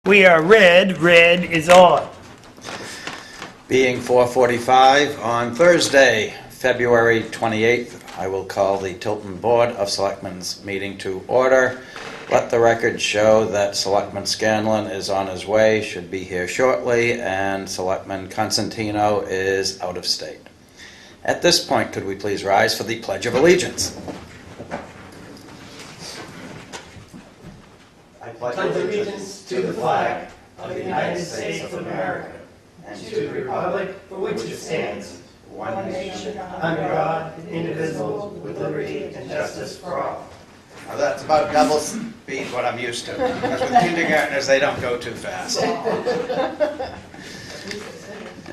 We are red. Red is on. Being 4:45 on Thursday, February 28th, I will call the Tilton Board of Selectmen's meeting to order. Let the record show that Selectman Scanlon is on his way, should be here shortly, and Selectman Constantino is out of state. At this point, could we please rise for the Pledge of Allegiance? I pledge allegiance to the flag of the United States of America and to the republic for which it stands, one nation, under God, indivisible, with liberty and justice for all. Now that's about double speed what I'm used to. Because with kindergartners, they don't go too fast.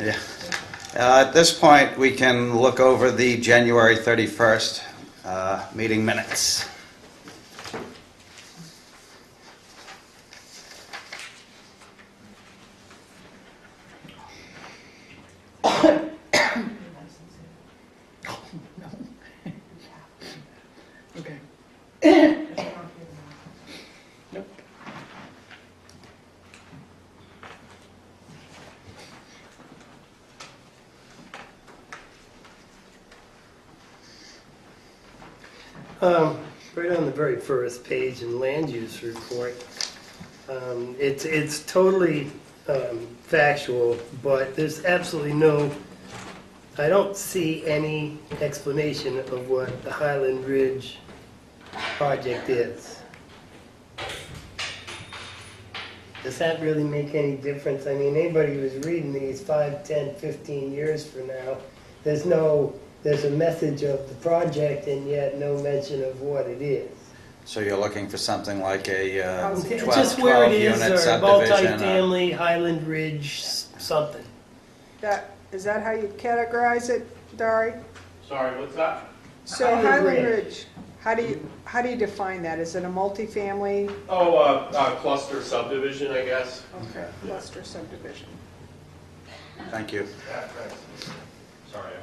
Yeah. At this point, we can look over the January 31st meeting minutes. Right on the very first page in land use report, it's totally factual, but there's absolutely I don't see any explanation of what the Highland Ridge project is. Does that really make any difference? I mean, anybody who's reading these 5, 10, 15 years from now, there's a message of the project and yet no mention of what it is. So you're looking for something like a 12, just where it is, 12-unit or subdivision? multi-family, Highland Ridge, something. Is that how you categorize it, Dari? Sorry, what's that? So Highland Ridge, how do you define that? Is it a multifamily? Oh, cluster subdivision, I guess. Okay, cluster subdivision. Thank you. Yeah, thanks. Sorry.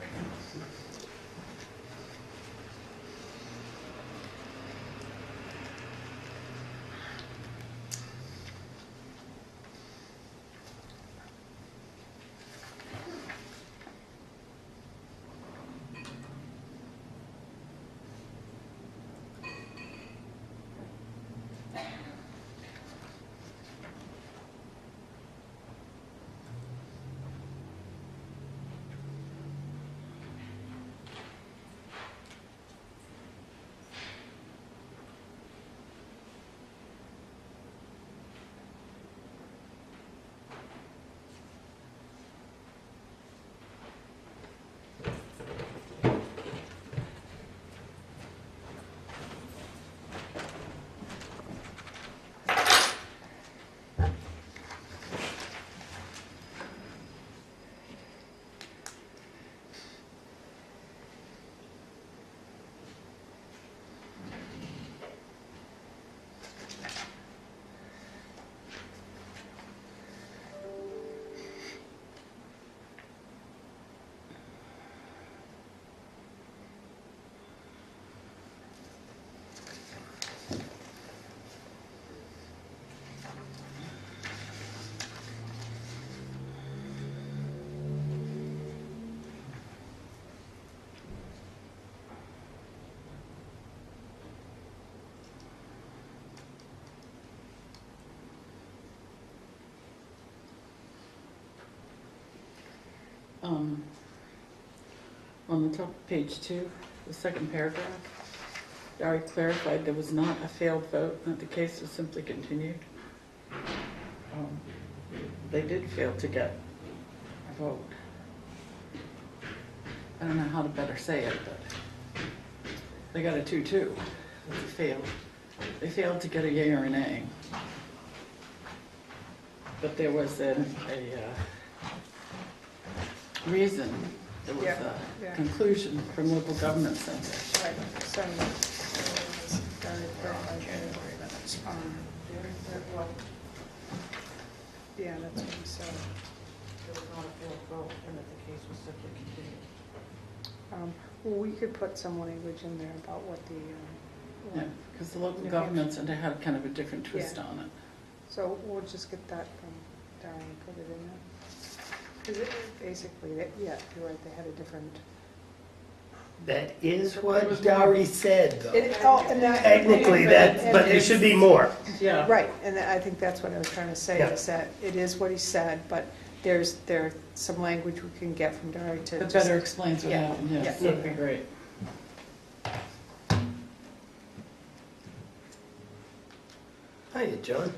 On the top of page 2, the second paragraph, Dari clarified there was not a failed vote, that the case was simply continued. They did fail to get a vote. I don't know how to better say it, but they got a 2-2. They failed to get a yay or a nay. But there was a reason. There was a conclusion from local government center. Right, so, yeah, that's what he said. There was not a failed vote, and that the case was simply continued. Well, we could put some language in there about what the Yeah, because the local government center had kind of a different twist Yeah. on it. So we'll just get that from Darren and put it in there. 'Cause basically, yeah, you're right, they had a different. That is what Dory said, though. And that. Technically, that, but there should be more. Yeah. Right, and I think that's what I was trying to say, Yeah. is that it is what he said, but there's some language we can get from Dory to. That just- better explains what Yeah. happened, yes, Yeah. that'd be great. Hiya, John.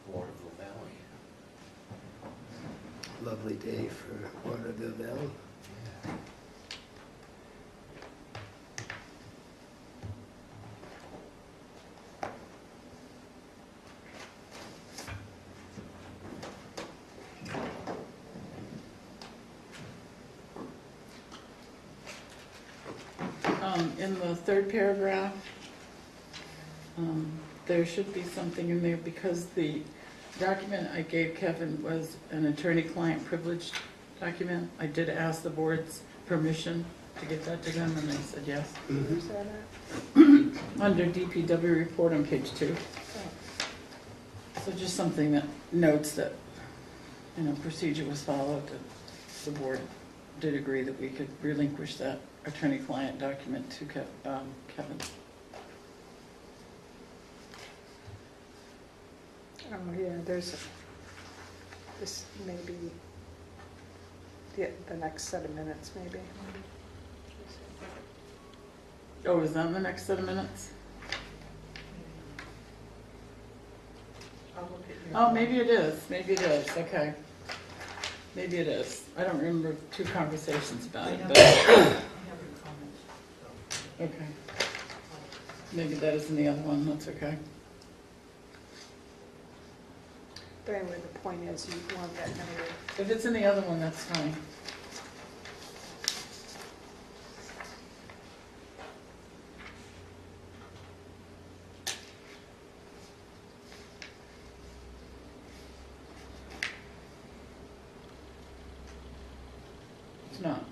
Waterville Valley. Lovely day for Waterville Valley. In the third paragraph, there should be something in there because the document I gave Kevin was an attorney-client privilege document. I did ask the board's permission to get that to them, and they said yes. Where's that at? Under DPW report on page 2. So just something that notes that, procedure was followed, that the board did agree that we could relinquish that attorney-client document to Kevin. Oh, yeah, this may be the next set of minutes, maybe. Oh, is that in the next set of minutes? Oh, maybe it is, okay. Maybe it is. I don't remember 2 conversations about it, but. Okay. Maybe that is in the other one, that's okay. But anyway, the point is, you want that number. If it's in the other one, that's fine. It's not.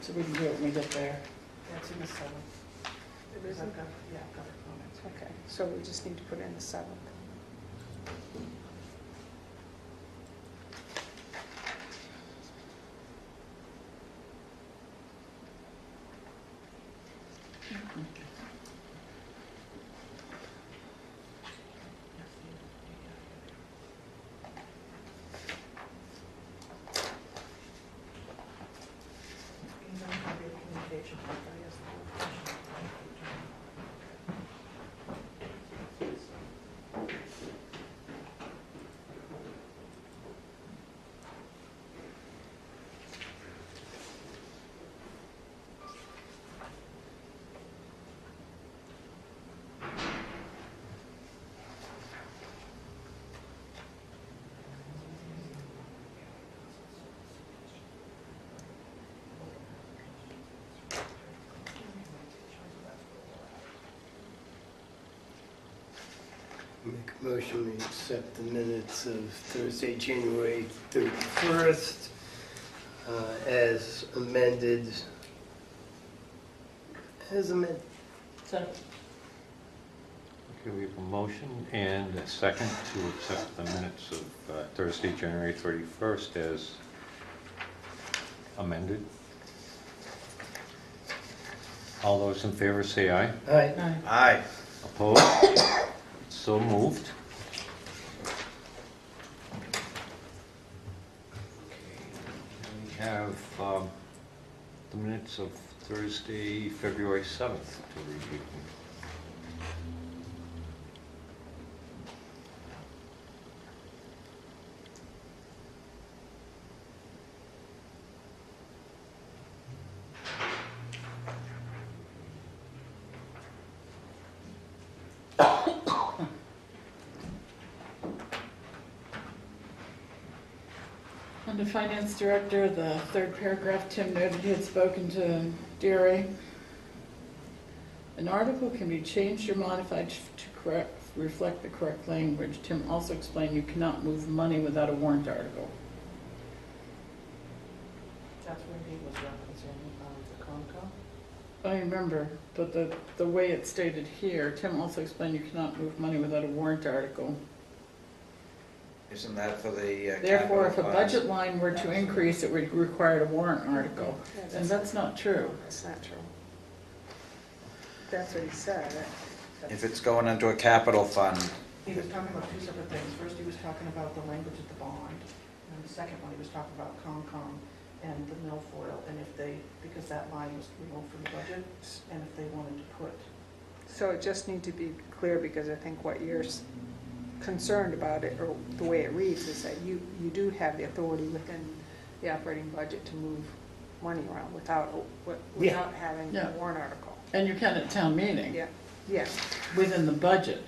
So we can do it when we get there. That's in the 7th. It isn't? Yeah, I've got her comments. Okay, so we just need to put in the 7th. Communication, I guess. Make a motion, we accept the minutes of Thursday, January 31st, as amended. So, Okay, we have a motion and a second to accept the minutes of Thursday, January 31st as amended. All those in favor say aye. Aye. no. Aye. Opposed? So moved. We have the minutes of Thursday, February 7th to review. Under Finance Director, the third paragraph, Tim noted he had spoken to Deary. An article can be changed or modified to correct reflect the correct language. Tim also explained you cannot move money without a warrant article. That's when he was referencing the Concom. I remember, but the way it's stated here, Tim also explained you cannot move money without a warrant article. Isn't that for the Therefore, if a capital budget funds? line were to increase, it would require a warrant article. Yeah, And that's not true. That's not true. That's what he said. If it's going into a capital fund, He was talking about two separate things. First, he was talking about the language of the bond, and then the second one, he was talking about Concom and the milfoil, and if they, because that line was removed from the budget, and if they wanted to put. So it just need to be clear, because I think what you're concerned about it, or the way it reads, is that you do have the authority within the operating budget to move money around without having Yeah. a warrant article. And you can at town meeting, Yeah, yeah, within the budget.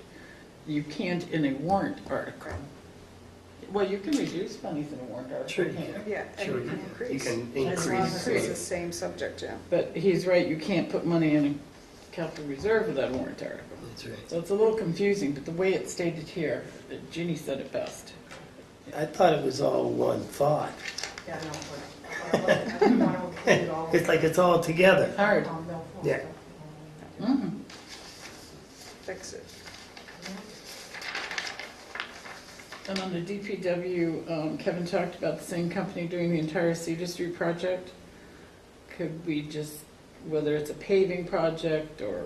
You can't in a warrant article. Well, you can reduce monies in a warrant article, Sure you can't you? can. yeah, and Sure, you can you increase. can As long as increase. it's the same subject, yeah. But he's right, you can't put money in a capital reserve without a warrant article. That's right. So it's a little confusing, but the way it's stated here, Ginny said it best. I thought it was all one thought. Yeah, no, but I didn't want to include all of It's like it's all together. Hard. milfoil Yeah. stuff. Mhm. Fix it. And on the DPW, Kevin talked about the same company doing the entire Cedar Street project. Could we just, whether it's a paving project or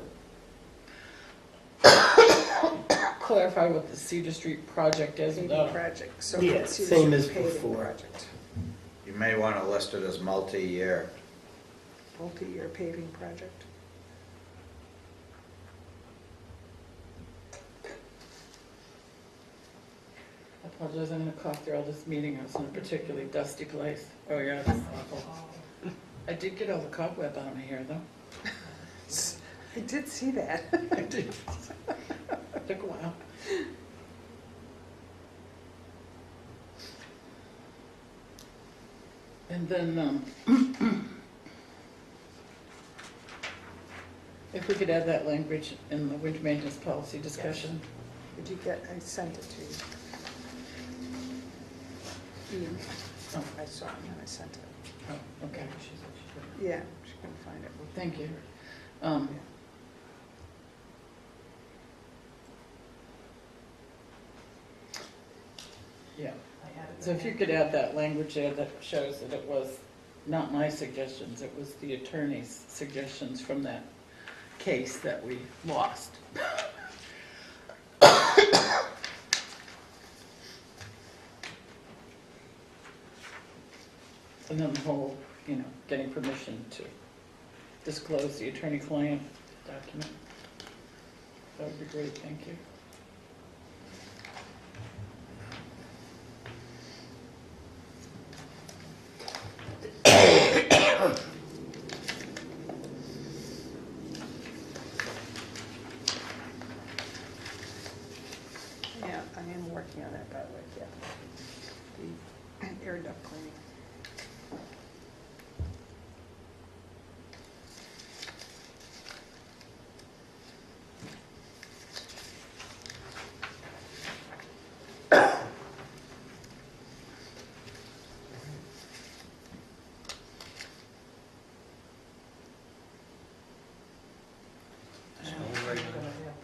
clarify what the Cedar Street project is Paving without, project, so Yeah, it's same usually as paving before. project. you may want to list it as multi-year. Multi-year paving project. I apologize, I'm gonna cough through all this meeting, I was in a particularly dusty place. Oh, yeah, it's awful. I did get all the cobweb out of my hair, though. I did see that. I did. Took a while. And then, if we could add that language in the winter maintenance policy discussion. Did you get, I sent it to you. Ian. Oh. I saw it and I sent it. Oh, okay, Yeah, she couldn't find it. thank you. Yeah, I added so if you could add that language there that shows that it was not my suggestions, it was the attorney's suggestions from that case that we lost. And then the whole, getting permission to disclose the attorney-client document. That would be great, thank you. Yeah, I am working on that, by the way, yeah. The air duct cleaning.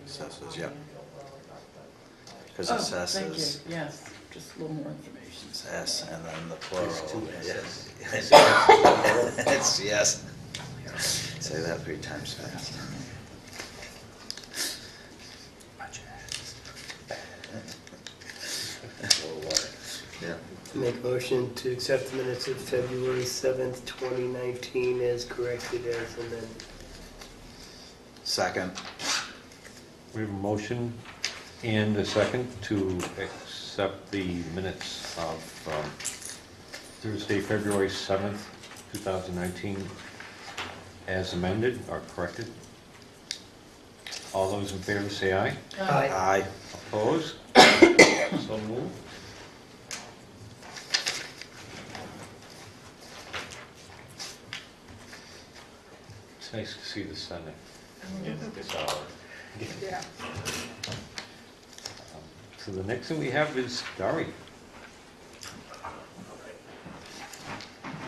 Assesses, yep. Because Oh, it says, thank you, yes, just a little more information. it's S and then the plural. There's two Yes. It's yes. Say that 3 times fast. Yeah. Make motion to accept the minutes of February 7th, 2019 as corrected as amended. Second. We have a motion and a second to accept the minutes of Thursday, February 7th, 2019, as amended or corrected. All those in favor say aye. Aye. Aye. Opposed? So moved. It's nice to see the sun. Yeah. So the next thing we have is Dari.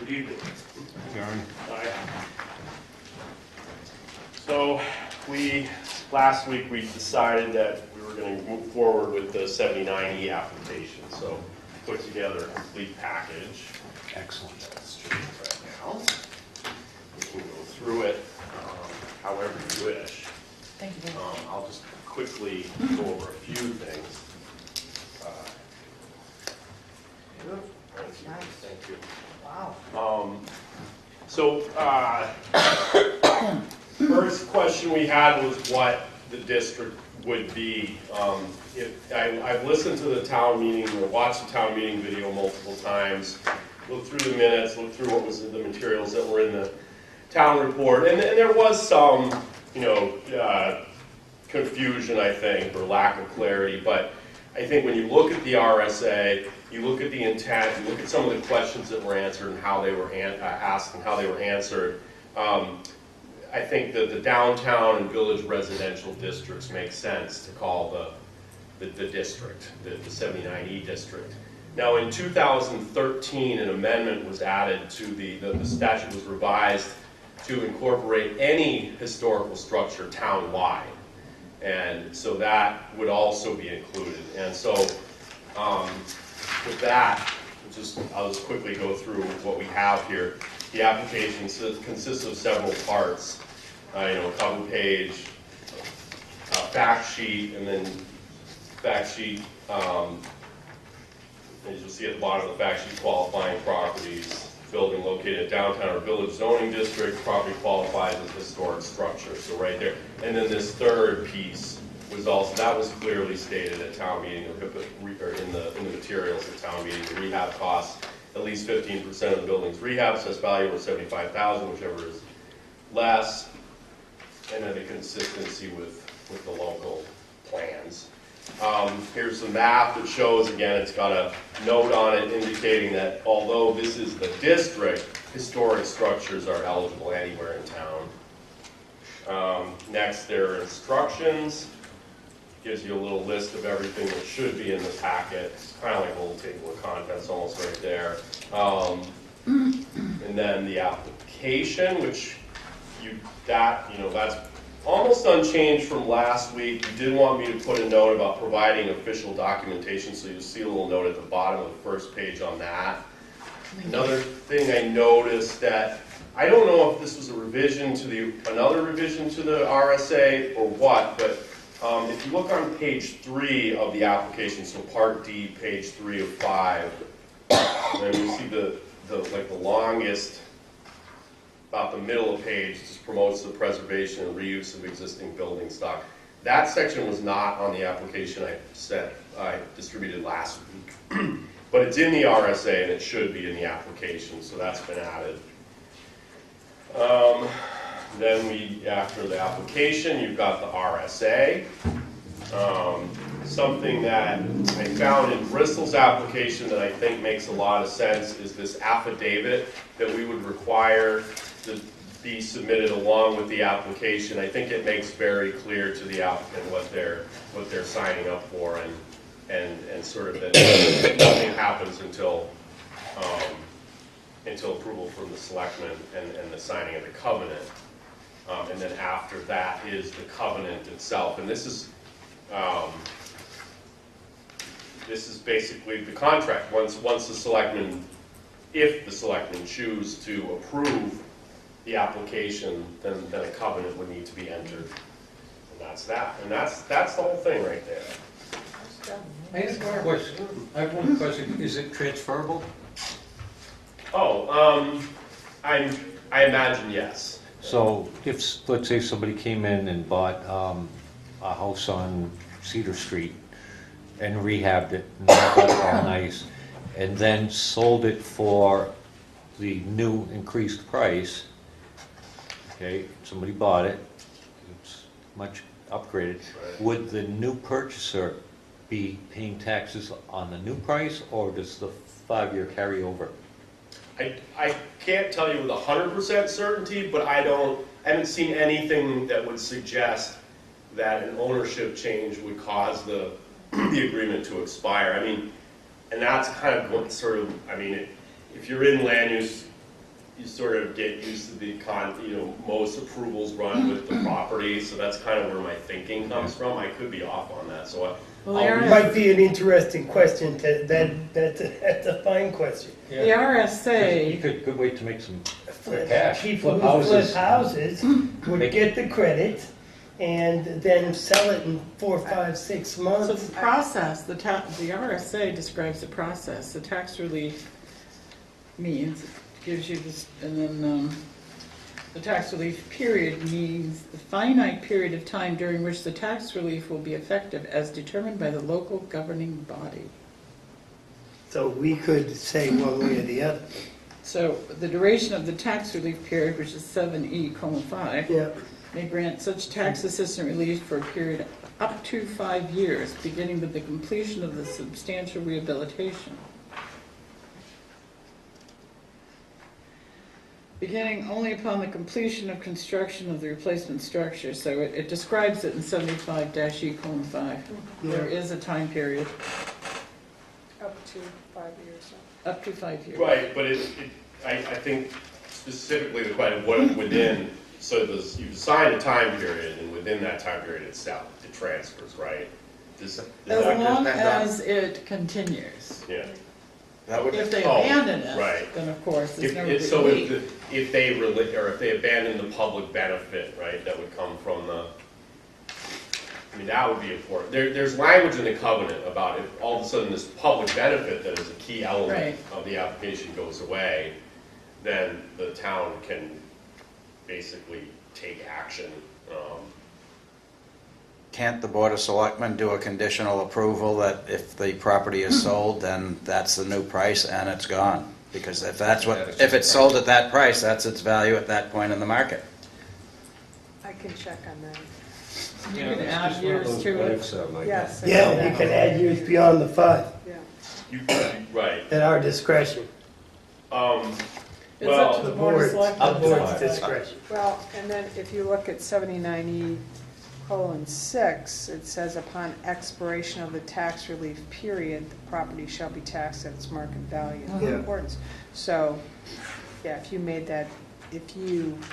Good evening. Dari. Hi. So last week we decided that we were going to move forward with the 79E application. So put together a complete package. Excellent. That's true right now. We can go through it however you wish. Thank you. I'll just quickly go over a few things. Thank you. Nice. Thank you. Wow. First question we had was what the district would be. I've listened to the town meeting, or watched the town meeting video multiple times, looked through the minutes, looked through what was in the materials that were in the town report, and there was some, confusion, I think, or lack of clarity, but I think when you look at the RSA, you look at the intent, you look at some of the questions that were answered and how they were asked and how they were answered, I think that the downtown and village residential districts make sense to call the district, the 79E district. Now in 2013, an amendment was added to the statute was revised to incorporate any historical structure town-wide. And so that would also be included. And so with that, I'll just quickly go through what we have here. The application consists of several parts. A cover page, fact sheet, and then fact sheet, as you'll see at the bottom of the fact sheet, qualifying properties, building located in downtown or village zoning district, property qualifies as historic structure, so right there. And then this third piece was also, that was clearly stated at town meeting, or in the materials at town meeting. The rehab costs at least 15% of the building's rehab, assessed value of $75,000, whichever is less, and then the consistency with the local plans. Here's the map that shows, again, it's got a note on it indicating that although this is the district, historic structures are eligible anywhere in town. Next, there are instructions. Gives you a little list of everything that should be in the packet. It's kind of like a little table of contents almost right there. And then the application, which that's almost unchanged from last week. You did want me to put a note about providing official documentation, so you'll see a little note at the bottom of the first page on that. Another thing I noticed that, I don't know if this was a revision to another revision to the RSA or what, but if you look on page 3 of the application, so part D, page 3 of 5, then you see the longest, about the middle of the page, just promotes the preservation and reuse of existing building stock. That section was not on the application I distributed last week, but it's in the RSA and it should be in the application, so that's been added. Then after the application, you've got the RSA. Something that I found in Bristol's application that I think makes a lot of sense is this affidavit that we would require to be submitted along with the application. I think it makes very clear to the applicant what they're signing up for, and sort of that nothing happens until approval from the selectmen and the signing of the covenant. And then after that is the covenant itself. And this is basically the contract. Once the selectmen, if the selectmen choose to approve the application, then a covenant would need to be entered. And that's that. And that's the whole thing right there. I have one question. Is it transferable? I imagine yes. So if, let's say somebody came in and bought a house on Cedar Street and rehabbed it, and got it all nice, and then sold it for the new increased price, okay, somebody bought it, it's much upgraded, Right. would the new purchaser be paying taxes on the new price, or does the 5-year carry over? I can't tell you with 100% certainty, but I haven't seen anything that would suggest that an ownership change would cause the the agreement to expire. I mean, and that's kind of what sort of, I mean, if you're in land use, you sort of get used to the most approvals run with the property, so that's kind of where my thinking comes from. I could be off on that, so Well, It might be an interesting question, that's a fine question. The You RSA, could, good way to make some cash. People Flip who flip houses. houses would get the credit and then sell it in 4, 5, 6 so months. the process, the RSA describes the process. The tax relief means, it gives you this, and then the tax relief period means the finite period of time during which the tax relief will be effective as determined by the local governing body. So we could say one way or the other. So the duration of the tax relief period, which is 7E:5, Yeah. may grant such tax assistance relief for a period up to 5 years, beginning with the completion of the substantial rehabilitation. Beginning only upon the completion of construction of the replacement structure. So it describes it in 75-E:5. There is a time period, Up to 5 years. up to 5 years. right, but I think specifically the question, what within, so you assign a time period, and within that time period itself, it transfers, right? As long as it continues. Yeah. That would, If they Oh, abandon it, right. then of course, there's no So relief. if they abandon the public benefit, right, that would come from I mean, that would be important. There's language in the covenant about if all of a sudden this public benefit that is a key element Right. of the application goes away, then the town can basically take action. can't the Board of Selectmen do a conditional approval that if the property is sold, then that's the new price and it's gone? Because if that's what, if it's sold at that price, that's its value at that point in the market. I can check on that. You can add years to it. Yes. I Yeah, know you that. can add years beyond the 5 Yeah. Right. at our discretion. It's up to Well, the Board of board's- Selectmen. the board's discretion. Well, and then if you look at 79E:6, it says upon expiration of the tax relief period, the property shall be taxed at its market value in Yeah. accordance. So, yeah, if you,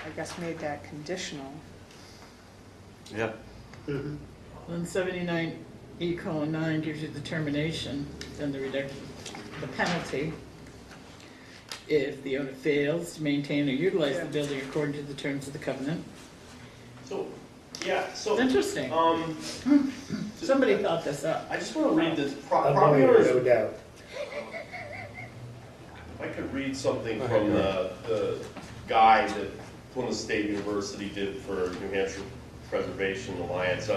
I guess, made that conditional, Yep. Mhm. Then 79E:9 gives you the termination, then the reduction, the penalty. If the owner fails to maintain or utilize the building according to the terms of the covenant. so, yeah, so, It's interesting. Somebody thought this up. I just want to read this, A property lawyer, owners, no doubt. I could read something from the guide that Plymouth State University did for New Hampshire Preservation Alliance.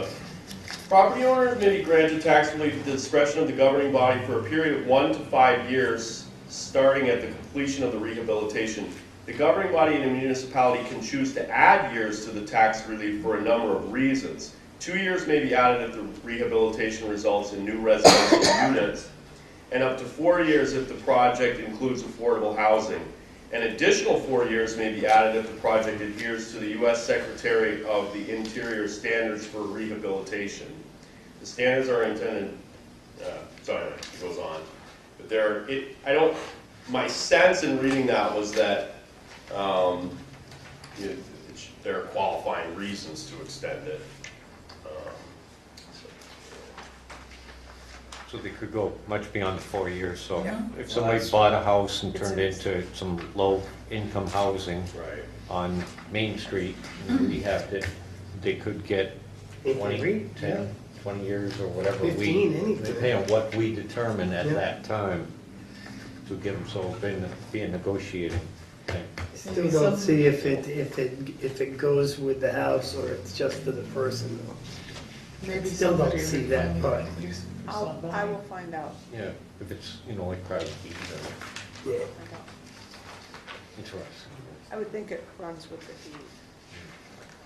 Property owners may be granted tax relief at the discretion of the governing body for a period of 1 to 5 years, starting at the completion of the rehabilitation. The governing body in a municipality can choose to add years to the tax relief for a number of reasons. 2 years may be added if the rehabilitation results in new residential units, and up to 4 years if the project includes affordable housing. An additional 4 years may be added if the project adheres to the U.S. Secretary of the Interior standards for rehabilitation. The standards are intended, so anyway, it goes on. But my sense in reading that was that there are qualifying reasons to extend it. So they could go much beyond the 4 years, so Yeah. if somebody bought a house and turned it into some low-income housing Right. on Main Street and rehabbed it, they could get In 20, theory, 10, 20 years or whatever 15, anything. depending on what we determine at Yeah. that time to get them, so it'll be a negotiating thing. Still don't see if it goes with the house or it's just for the person though. Maybe Still don't somebody see would that finally part. do some I will find out. Yeah, if it's, like private deed, Yeah. I don't- interesting. I would think it runs with the deed,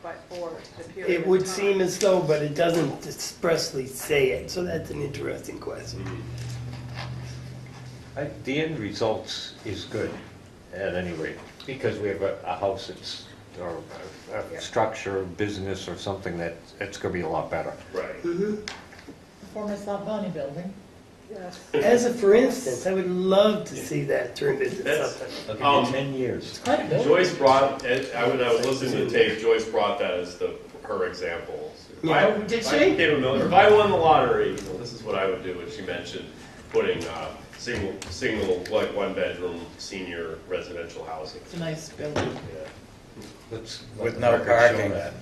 but, or the period It of would time. seem as though, but it doesn't expressly say it, so that's an interesting question. The end results is good, at any rate, because we have a house that's, or a structure, business or something it's gonna be a lot better. Right. Mhm. former South Bonnie building. Yes. As a for instance, I would love to see that turned into That's- something. I'll give you 10 years. Quite a building. Joyce brought, when I was listening to the tape, Joyce brought that as her example. If I- Oh, did if I she? became a millionaire, if I won the lottery, this is what I would do, and she mentioned putting single, like one-bedroom senior residential housing. It's a nice building. Yeah. Let's With let no the record show parking. that.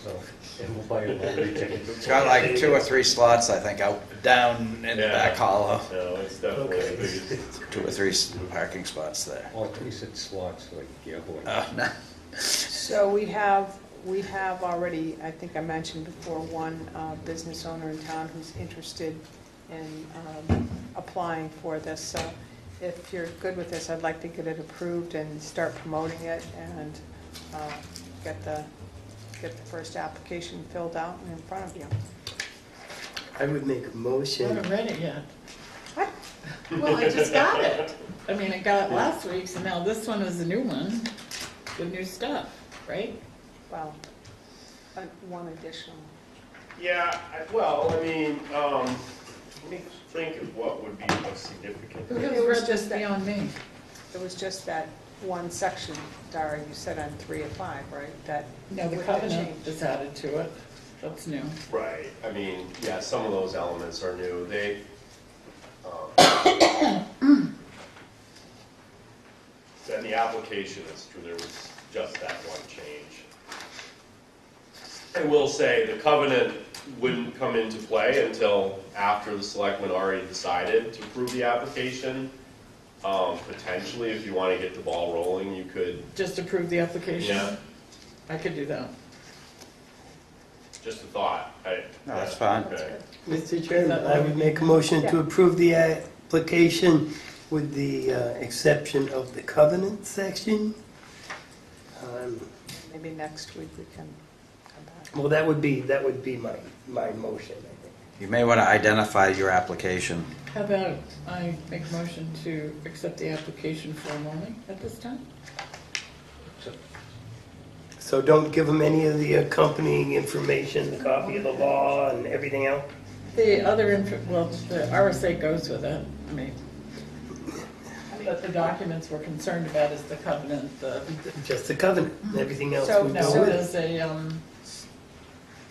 So, and we'll buy a lottery ticket. It's got like 2 or 3 slots, I think, out, down in the Yeah. back hollow. No, it's definitely the Okay. biggest. 2 or 3 parking spots there. All 3 said slots, like gambling. Oh, no. So we have already, I think I mentioned before, one business owner in town who's interested in applying for this. So if you're good with this, I'd like to get it approved and start promoting it and get the first application filled out and in front of you. I would make a I motion. haven't read it yet. What? Well, I just got it. I mean, I got it last week, so now this one is a new one with new stuff, right? Well, one additional. Yeah, well, I mean, let me think of what would be most significant. Who It has was read this just that- beyond me? It was just that one section, Dara, you said on 3 of 5, right? That No, the with the covenant change. is added to it. That's new. Right, I mean, yeah, some of those elements are new. They, and the application is true, there was just that one change. I will say, the covenant wouldn't come into play until after the selectmen already decided to approve the application. Potentially, if you want to get the ball rolling, you could, Just approve the application? yeah, I could do that. just a thought. No, that's fine. Okay. Mr. Chairman, I would make a motion to Yeah. approve the application with the exception of the covenant section. Maybe next week we can come back. Well, that would be my motion, I think. You may want to identify your application. How about I make a motion to accept the application formally at this time? So don't give them any of the accompanying information, the copy of the law and everything else? The other, well, the RSA goes with it, I mean, but the documents we're concerned about is the covenant, the, Just the covenant, everything else So- would no, go with it. there's a,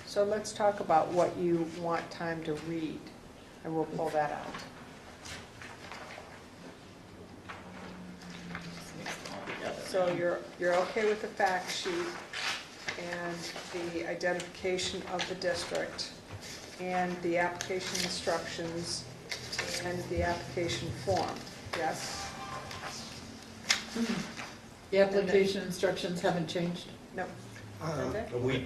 So let's talk about what you want time to read, and we'll pull that out. So you're okay with the fact sheet and the identification of the district and the application instructions and the application form, yes? the application instructions haven't changed? No? Okay. We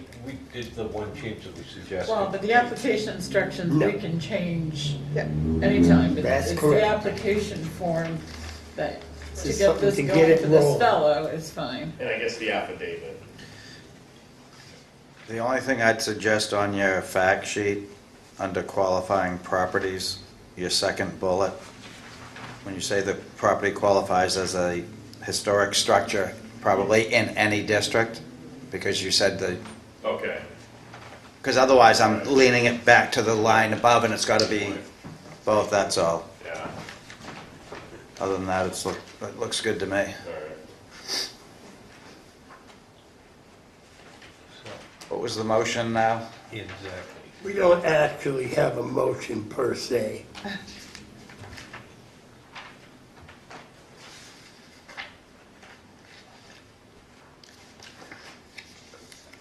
did the one change that we suggested. Well, but the application instructions, No. we can change Yeah. anytime. But That's it's correct. the application form that, to It's get something this to get going it for this rolling. fellow is fine. And I guess the affidavit. The only thing I'd suggest on your fact sheet, under qualifying properties, your second bullet, when you say the property qualifies as a historic structure, probably in any district, because you said the, Okay. because otherwise I'm leaning it back to the line above and it's got to be both, that's all. Yeah, Other than that, it looks good to me. all right. What was the motion now? Exactly. We don't actually have a motion per se.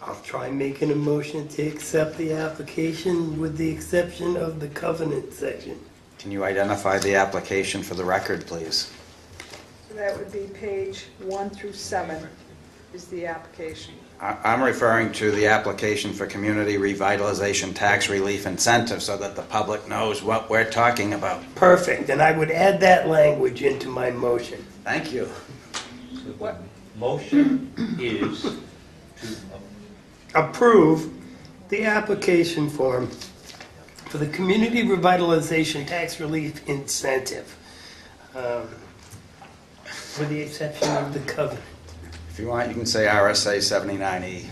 I'll try making a motion to accept the application with the exception of the covenant section. Can you identify the application for the record, please? So that would be page 1 through 7 is the application. I'm referring to the application for community revitalization tax relief incentive so that the public knows what we're talking about. Perfect, and I would add that language into my motion. Thank you. So the What? motion is to, Approve the application form for the community revitalization tax relief incentive, with the exception of the covenant. If you want, you can say RSA 79E.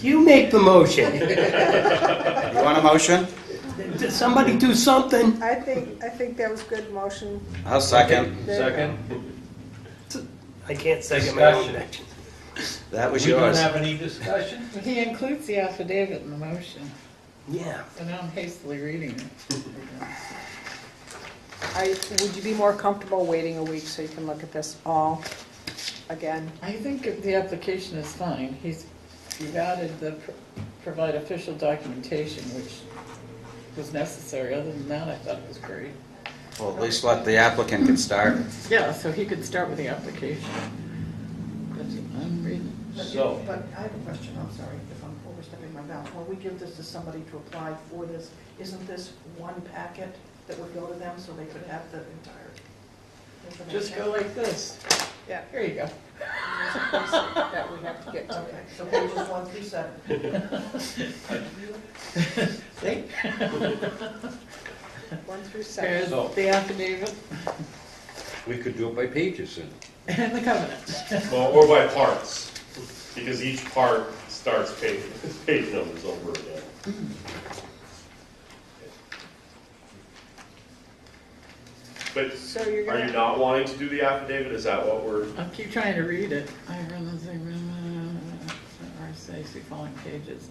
You make the motion. You want a motion? Did somebody do something? I think that was good motion. I'll second. There you I can't second my own Discussion. action. That was We don't yours. have any discussion? He includes the affidavit in the motion, Yeah. so now I'm hastily reading it. Would you be more comfortable waiting a week so you can look at this all again? I think the application is fine. You've added the provide official documentation, which was necessary. Other than that, I thought it was great. Well, at least let the applicant get started. Yeah, so he could start with the application. But I'm reading. So- But I have a question, I'm sorry if I'm overstepping my bounds. When we give this to somebody to apply for this, isn't this one packet that would go to them so they could have the entire information? Just go like this. Yeah. Here you go. That we have to get to. Okay, so pages 1 through 7. See? 1 through 7. There's So- the affidavit We could do it by pages then. and the covenant. Well, or by parts, because each part starts page numbers over again. But So you're are you gonna, not wanting to do the affidavit? Is that what we're, I'll keep trying to read it. I run the thing, RSA, see following pages.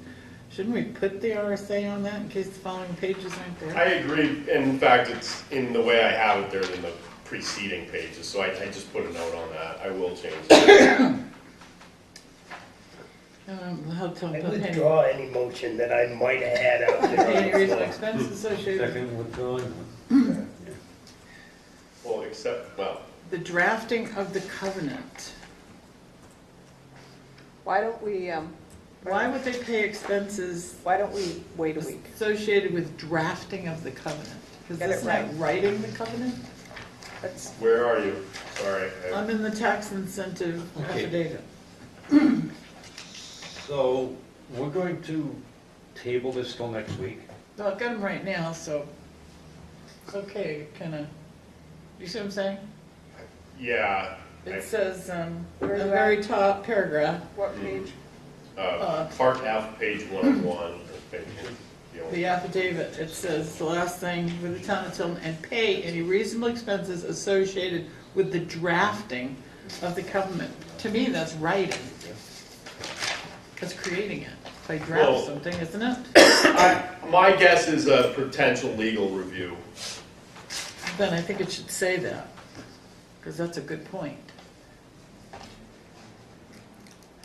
Shouldn't we put the RSA on that in case the following pages aren't there? I agree. In fact, it's in the way I have it there in the preceding pages, so I just put a note on that. I will change it. I'll tell I them, withdraw any motion that I might have had out any there. reasonable expense associated. Second withdrawn. Well, except, well, The drafting of the covenant. why don't we, Why would they pay expenses why don't we wait a week? associated with drafting of the covenant? Because Get it that's not right. writing the covenant? Let's, where are you? Sorry. I'm in the tax incentive Okay. affidavit. So we're going to table this till next week. Well, I've got them right now, so it's okay, kinda, you see what I'm saying? Yeah. It says, Where the you very top paragraph, what page? Part F, page 101. the affidavit, it says, the last thing, with the town of Tilton, and pay any reasonable expenses associated with the drafting of the covenant. To me, that's writing. That's creating it. If I draft Well- something, isn't it? My guess is a potential legal review. Then I think it should say that, because that's a good point.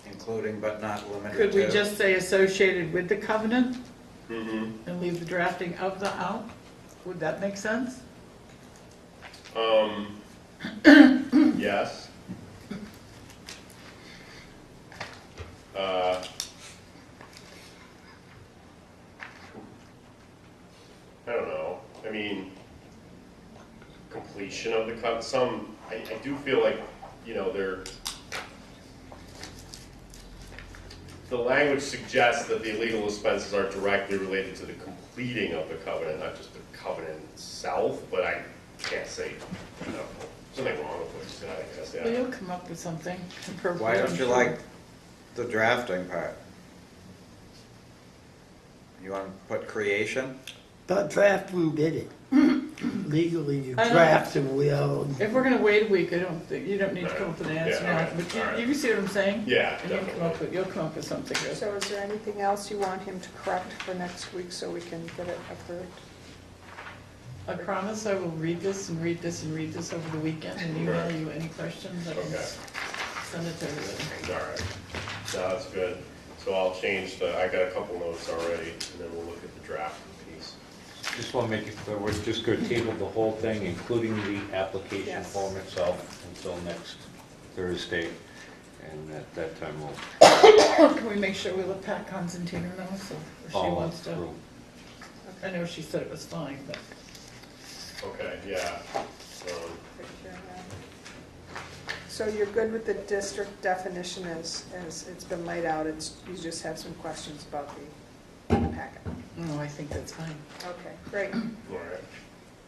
Including but not limited to. Could we just say associated with the covenant Mm-hmm. and leave the drafting of the out? Would that make sense? Yes. I don't know. I mean, completion of the I do feel like, the language suggests that the illegal expenses are directly related to the completing of the covenant, not just the covenant itself, but I can't say, something wrong with what you said, I guess, Well, yeah. you'll come up with something appropriate. Why don't I'm you sure. like the drafting part? You want to put creation? Thought drafting did it. Legally, you I don't- draft a will. If we're gonna wait a week, I don't think, you don't need to come up with an answer Yeah, now, okay, but all right. you see what I'm saying? Yeah, And definitely. you'll come up with something good. So is there anything else you want him to correct for next week so we can get it approved? I promise I will read this and read this and read this over the weekend and email you any questions. I can Okay. send it to everybody. All right, no, that's good. So I'll change I got a couple notes already, and then we'll look at the draft piece. Just want to make it clear, we're just going to table the whole thing, including the application Yes. form itself, until next Thursday. And at that time, we'll Can we make sure we let Pat Constantino know so if she follow wants to? through. I know she said it was fine, but Okay, yeah. Take care of that. So you're good with the district definition as it's been laid out, you just have some questions about the packet? no, I think that's fine. Okay, great. All right.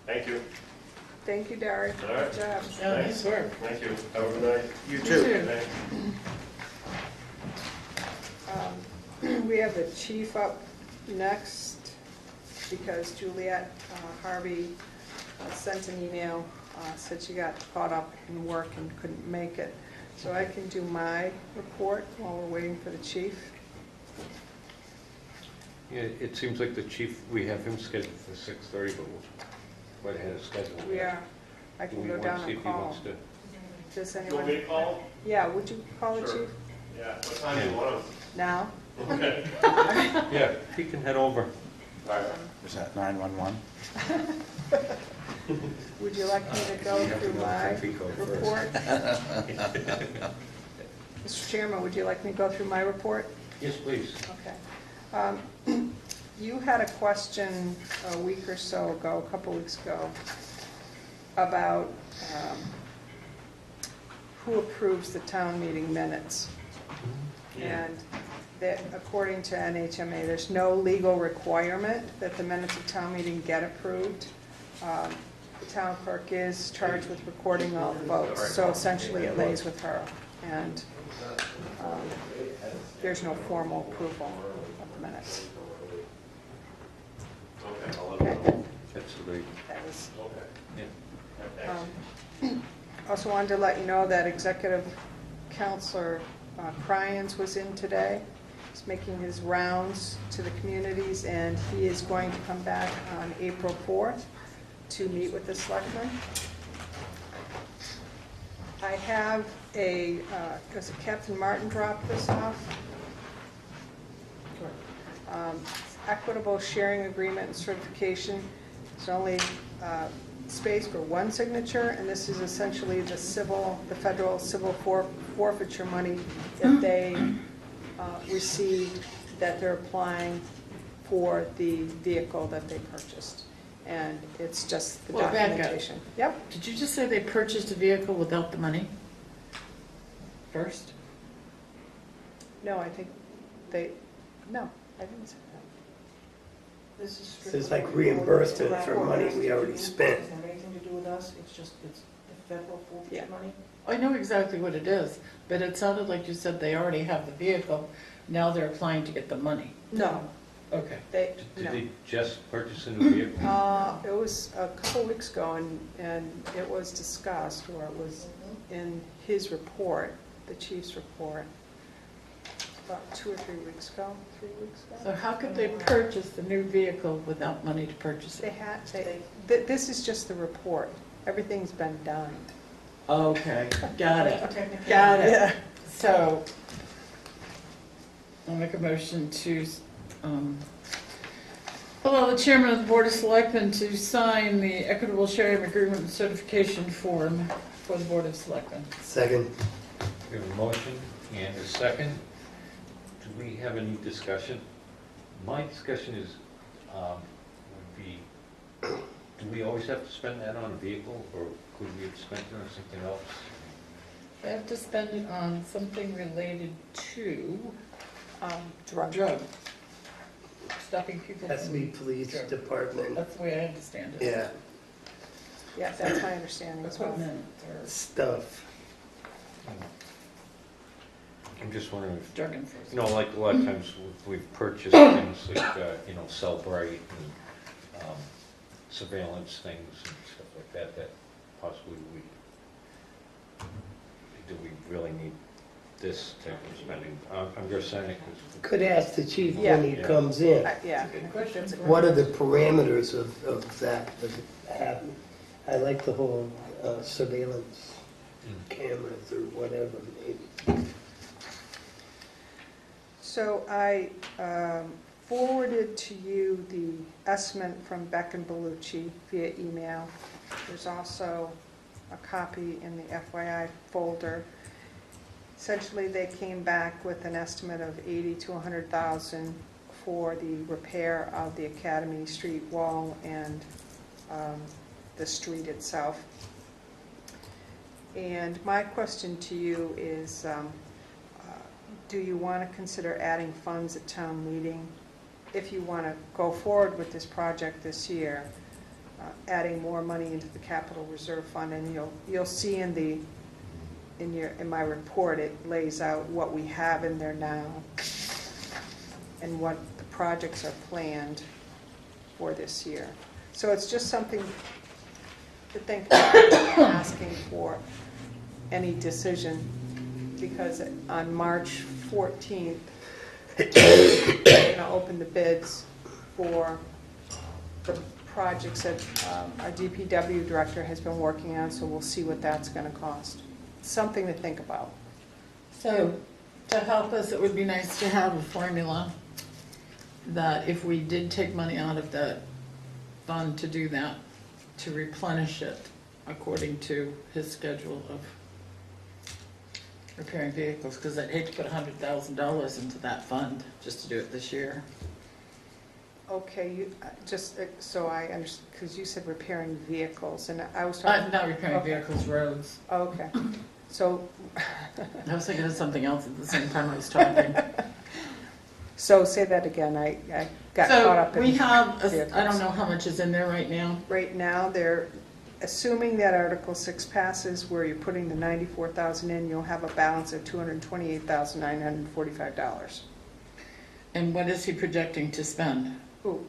Thank you. Thank you, Derek. All right. Good job. Yeah, nice work. Thank you. Have a good night. You You too. too. We have the chief up next. because Juliet Harvey sent an email, said she got caught up in work and couldn't make it. So I can do my report while we're waiting for the chief. Yeah, it seems like the chief, we have him scheduled for 6:30, but we're quite ahead of schedule. We are. I Do can we go want down to see and if he call. wants to? Does Do you want me anyone? to call? Yeah, would you call the Sure. chief Yeah, what time do you want now? him? Okay. Yeah, he can head over. All right. Is that 911? Would you like me to go through my report? Mr. Chairman, would you like me to go through my report? Yes, please. Okay. You had a question a week or so ago, a couple weeks ago, about who approves the town meeting minutes. And that according to NHMA, there's no legal requirement that the minutes of town meeting get approved. The town clerk is charged with recording all the votes, so essentially it lays with her. And there's no formal approval of the minutes. Okay, I'll let him know. That's great. That was, Okay. Yeah. Thanks. also wanted to let you know that Executive Counselor Cryans was in today. He's making his rounds to the communities, and he is going to come back on April 4th to meet with the selectmen. I have does Captain Martin drop this off? Equitable sharing agreement and certification. There's only space for one signature, and this is essentially the federal civil forfeiture money that they received, that they're applying for the vehicle that they purchased. And it's just the Well, back up. documentation. Yep. Did you just say they purchased a vehicle without the money first? No, I think no, I didn't say that. This is So it's strictly like reimbursement for for money we already spent. It doesn't have anything to do with us, it's the federal Yeah. forfeiture money. I know exactly what it is, but it sounded like you said they already have the vehicle, now they're applying to get the money. No, Okay. Did no. they just purchase a new vehicle? It was a couple weeks ago, and it was discussed, or it was in his report, the chief's report, about 2 or 3 weeks ago, 3 weeks So ago. how could they purchase the new vehicle without money to purchase They it? had, this is just the report. Everything's been done. Okay, got it, Technically, got it. Yeah. So, I'll make a motion to allow the chairman of the Board of Selectmen to sign the equitable sharing agreement and certification form for the Board of Selectmen. Second. We have a motion and a second. Do we have any discussion? My discussion is, would be, do we always have to spend that on a vehicle, or could we have spent it on something else? They have to spend it on something related to Drug. stopping people Has to be from, police Sure. department, that's the way I understand it. yeah, Yeah, that's my understanding as well. Equipment or stuff. I'm just wondering if, drug enforcement. you know, like a lot of times we've purchased things like, cell bright and surveillance things and stuff like that, that possibly do we really need this type of spending? I'm just saying it because Could ask the chief Yeah. when he comes in. Yeah. Good question. What are the parameters of that? Does it have, I like the whole surveillance cameras or whatever, maybe. So I forwarded to you the estimate from Beck and Bellucci via email. There's also a copy in the FYI folder. Essentially, they came back with an estimate of $80,000 to $100,000 for the repair of the Academy Street wall and the street itself. And my question to you is, do you want to consider adding funds at town meeting? If you want to go forward with this project this year, adding more money into the capital reserve fund, and you'll see in my report, it lays out what we have in there now and what the projects are planned. for this year. So it's just something to think about, asking for any decision, because on March 14th, we're going to open the bids for the projects that our DPW director has been working on, so we'll see what that's going to cost. Something to think about. So, to help us, it would be nice to have a formula that if we did take money out of that fund to do that, to replenish it according to his schedule of repairing vehicles, because I'd hate to put $100,000 into that fund just to do it this year. Okay, you, just so I understand, because you said repairing vehicles, and I was talking... Not repairing Okay. vehicles, roads. Okay, so, I was thinking of something else at the same time I was talking. so say that again, I got caught up So in... we have, I vehicles. don't know how much is in there right now. Right now, they're assuming that Article 6 passes, where you're putting the $94,000 in, you'll have a balance of $228,945. And what is he projecting to spend Ooh,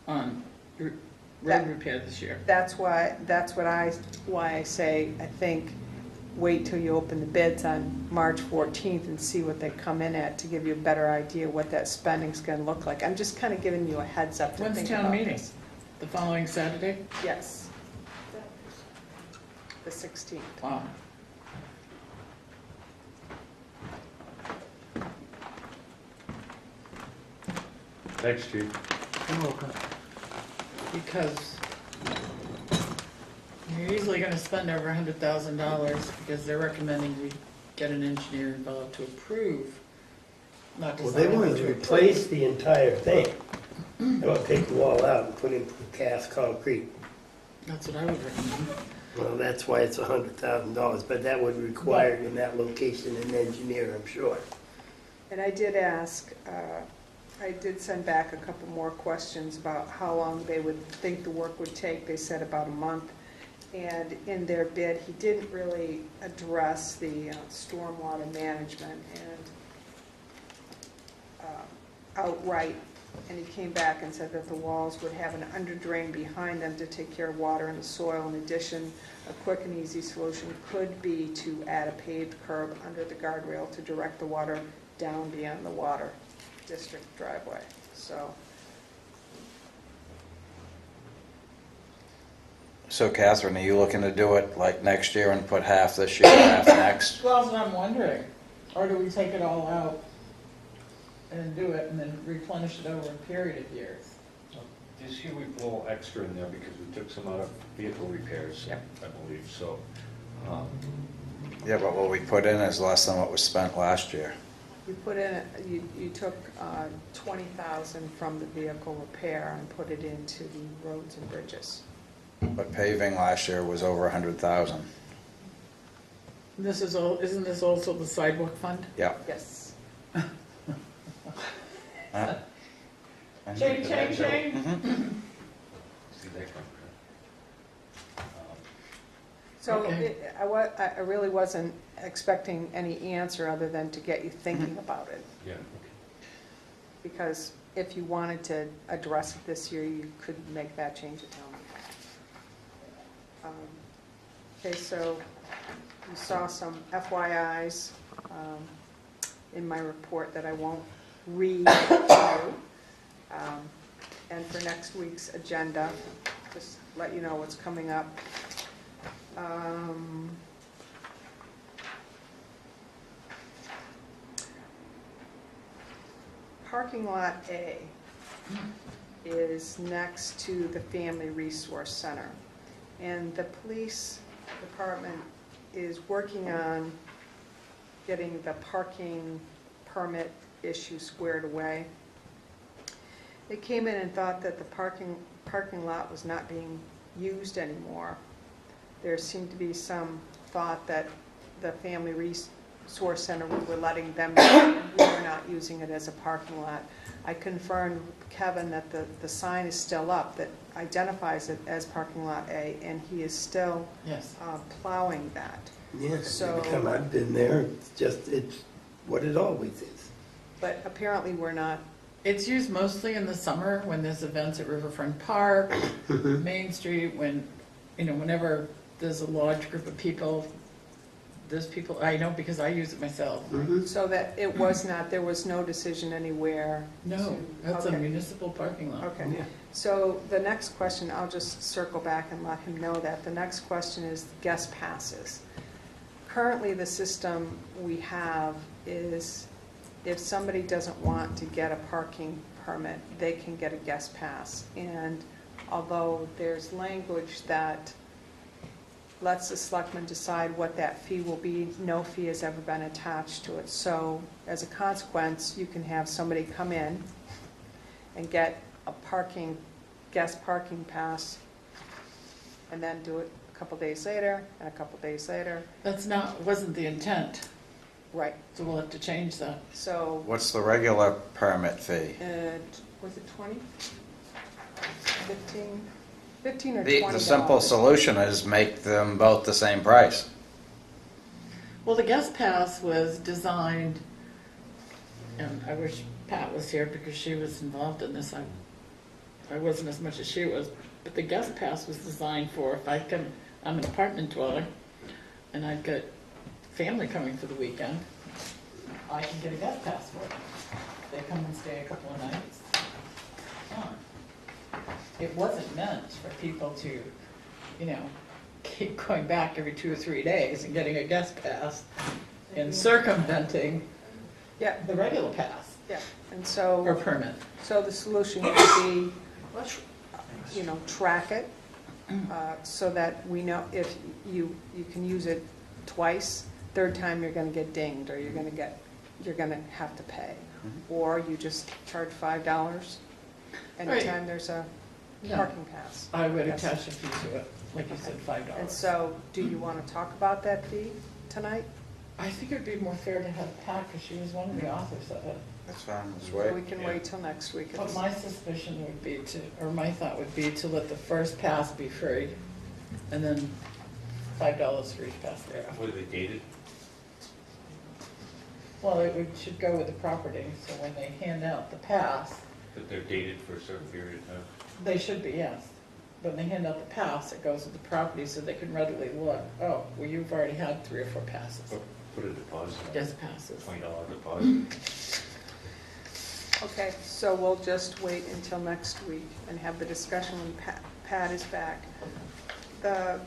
on road That- repair this year? that's why I say, I think, wait till you open the bids on March 14th and see what they come in at, to give you a better idea what that spending's gonna look like. I'm just kind of giving you a heads up to When's think town about meeting? this. The following Saturday? Yes. The 16th. Wow. Thanks, Chief. You're welcome. Because you're easily gonna spend over $100,000, because they're recommending we get an engineer involved to approve, not Well, they design, want but to to approve. replace the entire thing. They want to take the wall out and put in cast concrete. That's what I would recommend. Well, that's why it's $100,000, but that would require in that location an engineer, I'm sure. And I did ask, I did send back a couple more questions about how long they would think the work would take. They said about a month. And in their bid, he didn't really address the stormwater management and outright. And he came back and said that the walls would have an under drain behind them to take care of water and the soil. In addition, a quick and easy solution could be to add a paved curb under the guardrail to direct the water down beyond the water district driveway. So Catherine, are you looking to do it like next year and put half this year, half next? Well, that's what I'm wondering. Or do we take it all out and do it and then replenish it over a period of years? This year we put a little extra in there because we took some out of vehicle repairs, I believe, so. Yeah, but what we put in is less than what was spent last year. You put in, you took 20,000 from the vehicle repair and put it into the roads and bridges. But paving last year was over 100,000. This is all, isn't this also the sidewalk fund? Yeah. Yes. Ching, ching, ching. See that come. So Okay. I really wasn't expecting any answer other than to get you thinking about it. Yeah, Because if you wanted to address it this year, you could make that change at town meeting. Okay, so you saw some FYIs in my report that I won't read to you. And for next week's agenda, just let you know what's coming up. Parking lot A is next to the Family Resource Center. And the police department is working on getting the parking permit issue squared away. They came in and thought that the parking lot was not being used anymore. There seemed to be some thought that the Family Resource Center, we were letting them know we were not using it as a parking lot. I confirmed with Kevin that the sign is still up that identifies it as parking lot A, and he is still Yes. plowing that. Yes, So- I've been there, it's what it always is. But apparently we're not It's used mostly in the summer when there's events at Riverfront Park, Main Street, when, whenever there's a large group of people. There's people, I know because I use it myself. So that it was not, there was no decision anywhere? No, to- that's a okay. municipal parking lot. Okay, Yeah. so the next question, I'll just circle back and let him know that. The next question is guest passes. Currently, the system we have is if somebody doesn't want to get a parking permit, they can get a guest pass. And although there's language that lets the selectmen decide what that fee will be, no fee has ever been attached to it. So as a consequence, you can have somebody come in and get a guest parking pass, and then do it a couple days later, and a couple days later. Wasn't the intent, Right, so we'll have to change that. so, What's the regular permit fee? was it 20? 15 or $20? The simple solution is make them both the same price. Well, the guest pass was designed, and I wish Pat was here because she was involved in this. I wasn't as much as she was, but the guest pass was designed for if I'm an apartment dweller, and I've got family coming for the weekend, I can get a guest pass for them. They come and stay a couple of nights. It wasn't meant for people to, keep going back every 2 or 3 days and getting a guest pass and circumventing Yeah, the regular pass yeah, and or so, permit. so the solution would be, track it, so that we know if you can use it twice, third time you're gonna get dinged, or you're gonna have to pay. Or you just charge $5 anytime there's a Yeah. parking pass. I would Yes. attach a fee to it, like you said, $5. And so, do you want to talk about that fee tonight? I think it'd be more fair to have Pat, because she was one of the authors of it. That's fine, let's Or we wait. can wait till next week. But my suspicion would be my thought would be to let the first pass be free, and then $5 for each pass thereafter. What are they dated? Well, should go with the property, so when they hand out the pass, That they're dated for a certain period of time? they should be, yes. But when they hand out the pass, it goes with the property, so they can readily look, oh, well, you've already had 3 or 4 passes. Put a deposit. Guest passes. $20 deposit. Okay, so we'll just wait until next week and have the discussion when Pat is back. The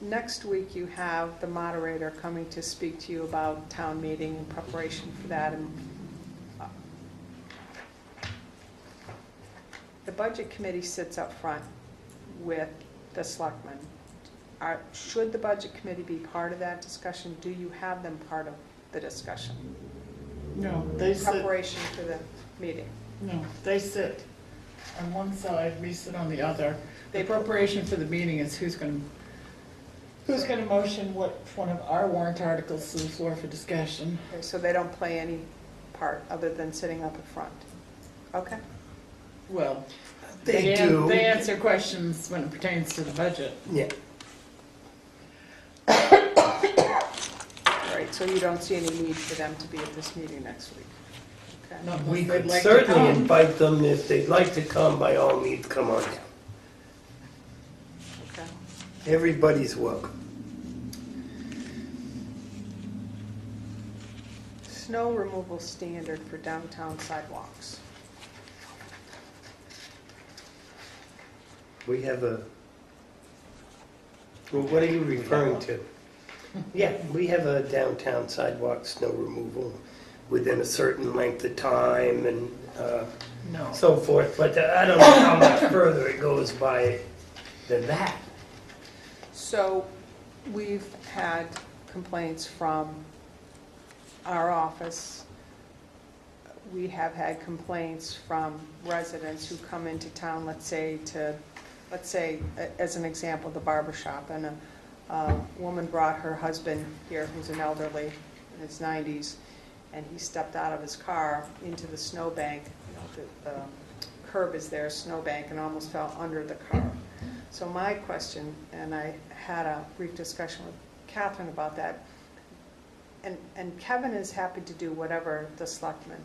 next week, you have the moderator coming to speak to you about town meeting and preparation for that. And the budget committee sits up front with the selectmen. Should the budget committee be part of that discussion? Do you have them part of the discussion? No, they sit, Preparation for the meeting. they sit on one side, we sit on the other. The They- preparation for the meeting is who's going to motion what one of our warrant articles to the floor for discussion. Okay, so they don't play any part other than sitting up in front? Okay, Well, They do. They answer questions when it pertains to the budget. Yeah. all right, so you don't see any need for them to be at this meeting next week? Okay. Not unless We they'd could like to certainly come. invite them, if they'd like to come, by all means, come on down. Okay. Everybody's welcome. Snow removal standard for downtown sidewalks. We have well, what are you referring to? Yeah, we have a downtown sidewalk snow removal within a certain length of time and No. so forth, but I don't know how much further it goes by than that. So we've had complaints from our office. We have had complaints from residents who come into town, let's say, as an example, the barber shop, and a woman brought her husband here, who's an elderly, in his 90s, and he stepped out of his car into the snowbank. The curb is there, snowbank, and almost fell under the car. So my question, and I had a brief discussion with Catherine about that, and Kevin is happy to do whatever the selectmen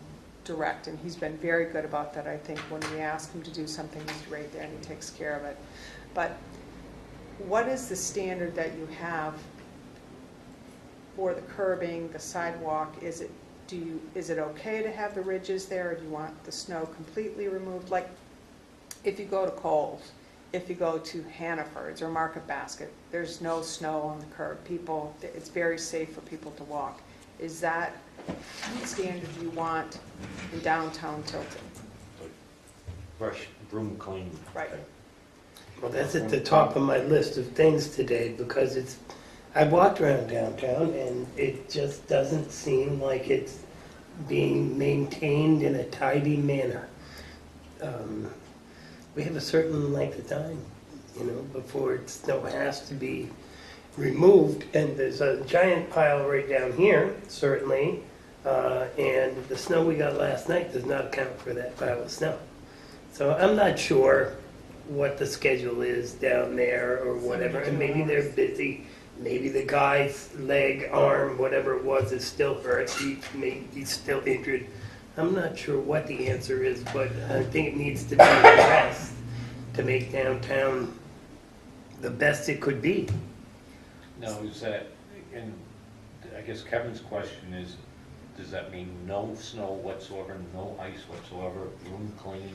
direct, and he's been very good about that. I think when we ask him to do something, he's right there and he takes care of it. But what is the standard that you have for the curbing, the sidewalk? Is it okay to have the ridges there, or do you want the snow completely removed? Like, if you go to Kohl's, if you go to Hannaford's or Market Basket, there's no snow on the curb. It's very safe for people to walk. Is that the standard you want in downtown Tilton? Brush, broom clean. Right. Well, that's at the top of my list of things today, because I walked around downtown and it just doesn't seem like it's being maintained in a tidy manner. We have a certain length of time, before snow has to be removed, and there's a giant pile right down here, certainly, and the snow we got last night does not account for that pile of snow. So I'm not sure what the schedule is down there or whatever, and maybe they're busy. Maybe the guy's leg, arm, whatever it was, is still hurt. He's still injured. I'm not sure what the answer is, but I think it needs to be addressed to make downtown the best it could be. Now, is that, and I guess Kevin's question is, does that mean no snow whatsoever, no ice whatsoever, room clean,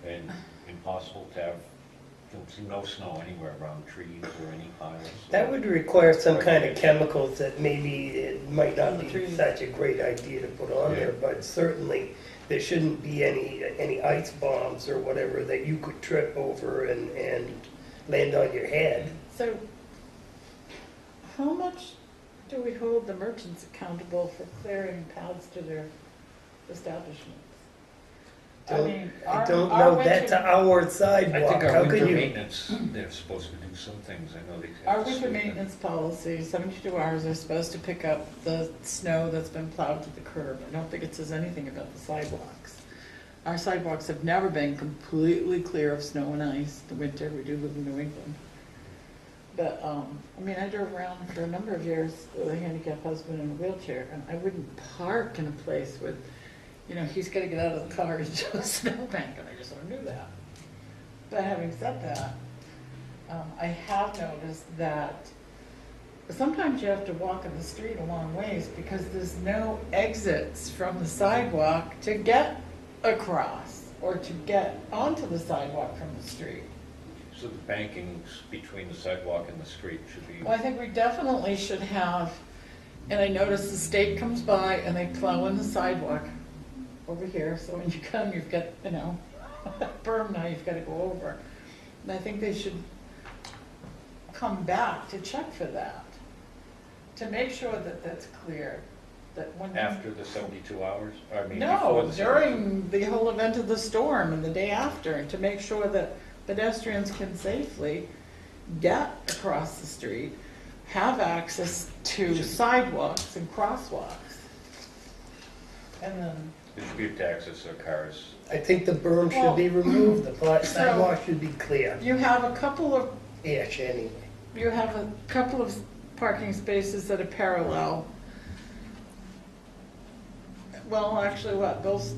and impossible to have, no snow anywhere around trees or any piles? That would require some kind of chemicals that maybe it might not be such a great idea to put on there, but certainly there shouldn't be any ice bombs or whatever that you could trip over and land on your head. So, how much do we hold the merchants accountable for clearing paths to their establishments? I don't know, that's our I sidewalk. think our How winter can you? maintenance, they're supposed to do some things, I know they. Our winter maintenance policy, 72 hours, they're supposed to pick up the snow that's been plowed to the curb. I don't think it says anything about the sidewalks. Our sidewalks have never been completely clear of snow and ice. The winter, we do live in New England. But, I drove around for a number of years with a handicapped husband in a wheelchair, and I wouldn't park in a place with, he's got to get out of the car into a snowbank, and I just don't do that. But having said that, I have noticed that sometimes you have to walk in the street a long ways because there's no exits from the sidewalk to get across or to get onto the sidewalk from the street. So the bankings between the sidewalk and the street should be. Well, I think we definitely should have, and I notice the state comes by and they plow in the sidewalk over here, so when you come, you've got, berm now you've got to go over. And I think they should come back to check for that, to make sure that that's clear, that when. After the 72 hours? Before No, the 72? during the whole event of the storm and the day after, to make sure that pedestrians can safely get across the street, have access to sidewalks and crosswalks. And then. There should be able to access their cars. I think the berm should be removed, the sidewalk should be clear. You have a couple of Ish, anyway. You have a couple of parking spaces that are parallel. Well, actually,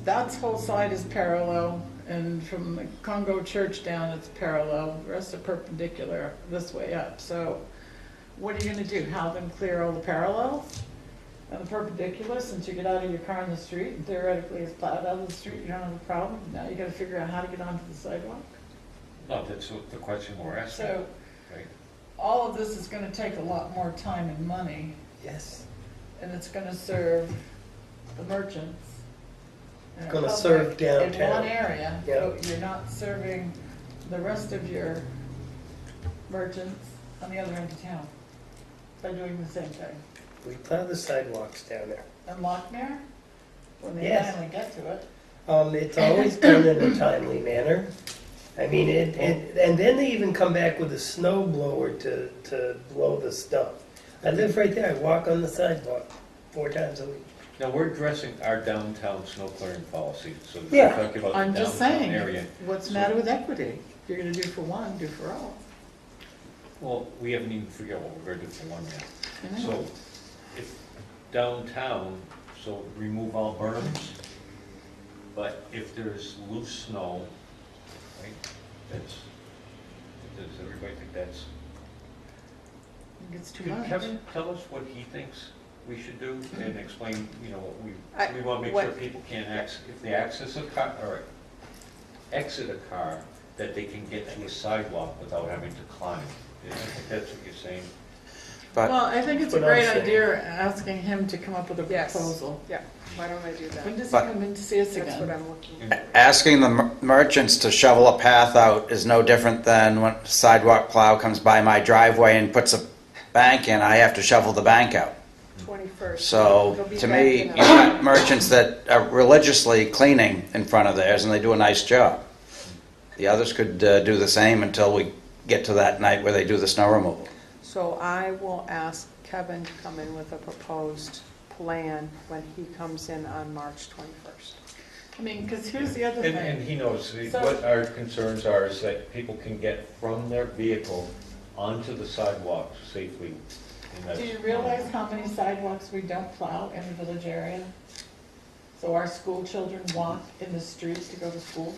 that whole side is parallel, and from the Congo Church down, it's parallel. The rest are perpendicular this way up. So what are you going to do? Have them clear all the parallels and the perpendicular, since you get out of your car in the street, and theoretically it's plowed out of the street, you don't have a problem. Now you got to figure out how to get onto the sidewalk. No, that's what the question we're asking. So Right. all of this is going to take a lot more time and money, Yes. and it's going to serve the merchants. and It's gonna public serve In downtown. one area, Yeah. so you're not serving the rest of your merchants on the other end of town by doing the same thing. We plow the sidewalks down there. And Lochmere, when they Yes. finally get to it, It's always done in a timely manner. I mean, and then they even come back with a snow blower to blow the stuff. I live right there, I walk on the sidewalk 4 times a week. Now, we're addressing our downtown snow clearing policy, so we're Yeah. talking about I'm the just downtown saying, area. what's the matter with equity? If you're gonna do for one, do for all. Well, we haven't even figured out what we're gonna do for one yet. I know. So, if downtown, so remove all berms, but if there's loose snow, right, does everybody think that's? I think it's too Could much. Kevin tell us what he thinks we should do and explain, what I- we want to make what- sure people can't if they access a car, or exit a car, that they can get to a sidewalk without having to climb. I think that's what you're saying. But Well, I think it's a That's what I'm great saying. idea asking him to come up with a Yes. proposal. Yeah, why don't I do that? When does he But- come in to see us That's what again? I'm looking at. asking the merchants to shovel a path out is no different than when a sidewalk plow comes by my driveway and puts a bank in, I have to shovel the bank out. 21st. So, It'll be to back me, in you a- got merchants that are religiously cleaning in front of theirs, and they do a nice job. The others could do the same until we get to that night where they do the snow removal. So I will ask Kevin to come in with a proposed plan when he comes in on March 21st. I mean, because here's the other And thing. he knows, So- what our concerns are is that people can get from their vehicle onto the sidewalk safely. And Do you that's- realize how many sidewalks we don't plow in the village area? So our school children walk in the streets to go to school?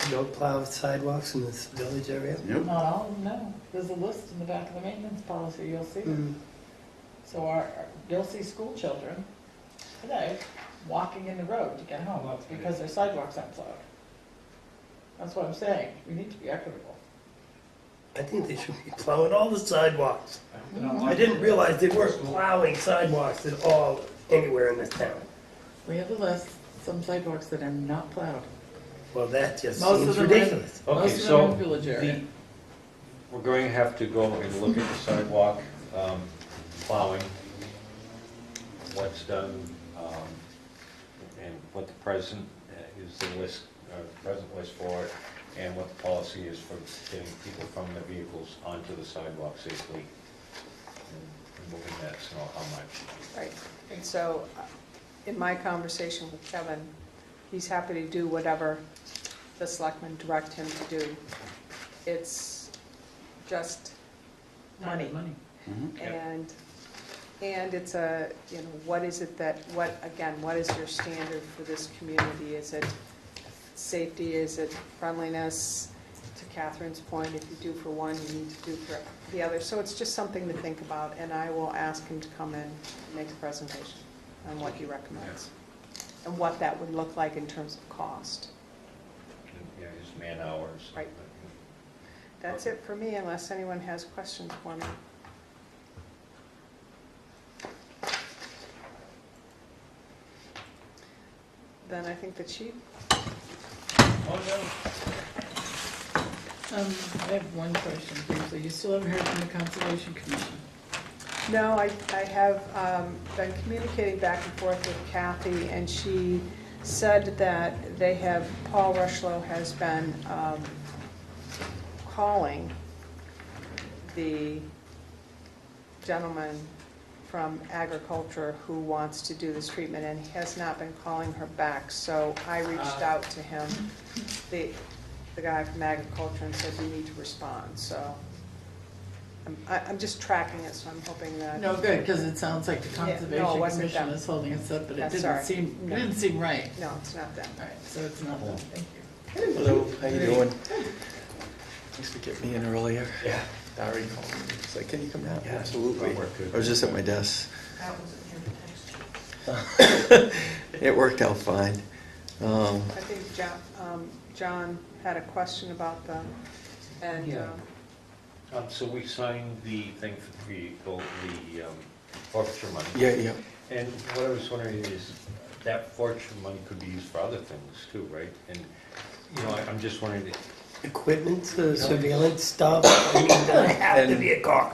You don't plow sidewalks in this village area? Not all of them, no. There's a list in the back of the maintenance policy, you'll see it. Mm. So you'll see school children today walking in the road to get home because their sidewalks aren't plowed. That's what I'm saying. We need to be equitable. I think they should be plowing all the sidewalks. Mhm. I didn't realize they weren't plowing sidewalks at all anywhere in this town. We have a list, some sidewalks that are not plowed. Well, that just Most of seems them are- ridiculous. Okay, Most of them so in the village area. we're going to have to go and look at the sidewalk plowing, what's done, and what the present is the list, present list for it, and what the policy is for getting people from their vehicles onto the sidewalk safely and moving that snow, how much. Right, and so, in my conversation with Kevin, he's happy to do whatever the selectmen direct him to do. It's just money. And it's what is it that, what is your standard for this community? Is it safety, is it friendliness? To Catherine's point, if you do for one, you need to do for the other. So it's just something to think about, and I will ask him to come in and make a presentation on what he recommends. And what that would look like in terms of cost. And, his man hours. Right. That's it for me, unless anyone has questions for me. Then I think the chief. I have one question briefly. You still haven't heard from the Conservation Commission? No, I have been communicating back and forth with Kathy, and she said that they have, Paul Rushlow has been calling the gentleman from agriculture who wants to do this treatment, and he has not been calling her back. So I reached out to him, the guy from agriculture, and said, you need to respond. So I'm just tracking it, so I'm hoping that. No, good, because it sounds like the Yeah, no, it Conservation wasn't Commission them. is holding us up, but Yeah, it didn't sorry. seem, No. it didn't seem right. No, it's not them. All right, so it's not them. Thank you. Hello, how you doing? Thanks for getting me in earlier. Yeah. Barry called me. He's like, can you come down? Yeah. Absolutely. That worked good. I was just at my desk. That wasn't here to text you. It worked out fine. I think John had a question about them, and Yeah. So we signed the thing for the vehicle, the forfeiture money. Yeah. And what I was wondering is, that forfeiture money could be used for other things too, right? And, I'm just wondering, Equipment, surveillance stuff, I mean, does it have to be a car?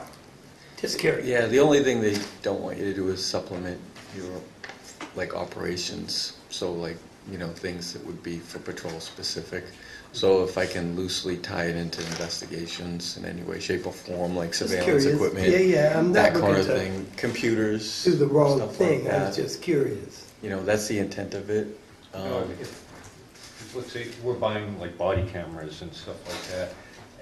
Just curious. Yeah, the only thing they don't want you to do is supplement your, operations. So things that would be for patrol specific. So if I can loosely tie it into investigations in any way, shape or form, like Just surveillance curious. equipment. Yeah, I'm that not kind of looking to thing, computers. do the wrong stuff like thing, I that. was just curious. That's the intent of it. if, let's say, we're buying like body cameras and stuff like that,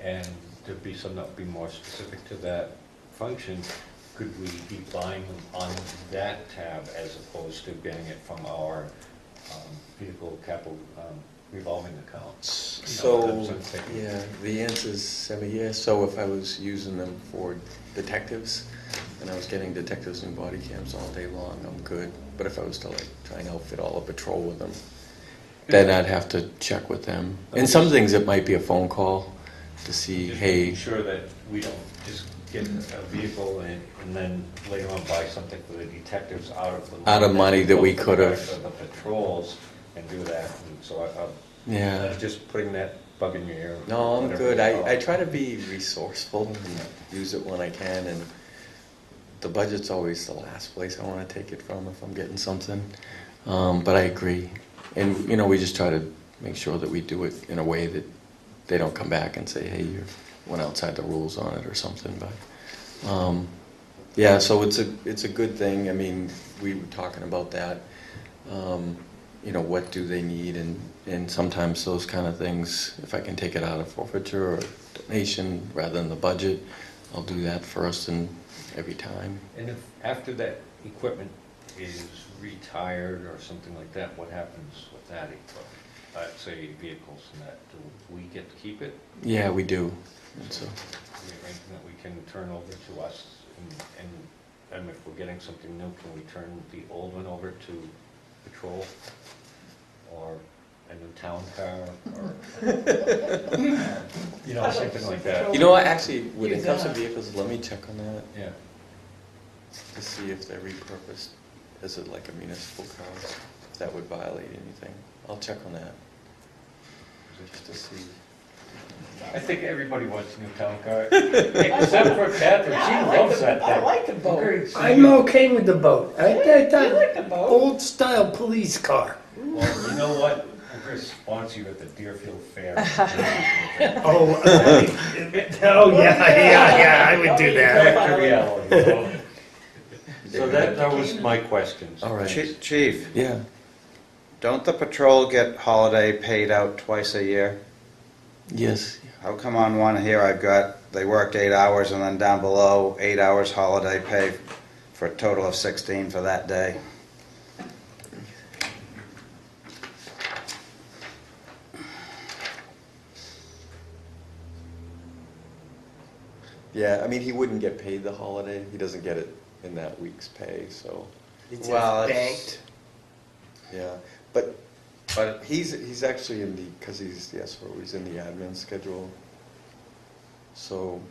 and there'd be some that would be more specific to that function, could we be buying them on that tab as opposed to getting it from our vehicle capital revolving account. So, that's what I'm thinking. yeah, the answer is semi-yes. So if I was using them for detectives, and I was getting detectives and body cams all day long, I'm good. But if I was to like try and outfit all the patrol with them, then I'd have to check with them. And some things it might be a phone call to see, Just hey, making sure that we don't just get a vehicle and then later on buy something for the detectives out of money that we could have. The patrols and do that, and so yeah. I'm just putting that bug in your ear. No, I'm whatever good. you call I it. try to be resourceful and use it when I can, and the budget's always the last place I want to take it from if I'm getting something. But I agree. And, you know, we just try to make sure that we do it in a way that they don't come back and say, hey, you went outside the rules on it or something. But, yeah, so it's a good thing. I mean, we were talking about that. You know, what do they need? And sometimes those kind of things, if I can take it out of forfeiture or donation rather than the budget, I'll do that first and every time. And if after that equipment is retired or something like that, what happens with that equipment? Say vehicles and that, do we get to keep it? Yeah, we do. And so, We arrange that we can turn over to us, and if we're getting something new, can we turn the old one over to patrol? Or a new town car, or, you know, something like that. you know what, actually, when it Use comes to that. vehicles, let me check on that Yeah. to see if they're repurposed as it like a municipal car, if that would violate anything. I'll check on that, just to see. I think everybody wants a new town car, except for Catherine, she loves that thing. I like the boat. I'm okay with the boat. I You thought like the boat? old style police car. Well, you know what, we're going to sponsor you at the Deerfield Fair. Oh, oh yeah, I would do that. Back to reality, you know? So that was my questions. All right. Chief, Yeah. don't the patrol get holiday paid out twice a year? Yes. How come on one here I've got, they worked 8 hours, and then down below, 8 hours holiday pay for a total of 16 for that day? Yeah, I mean, he wouldn't get paid the holiday. He doesn't get it in that week's pay, so, It's Well, just it's- banked. yeah. But he's actually in the, because he's in the admin schedule. So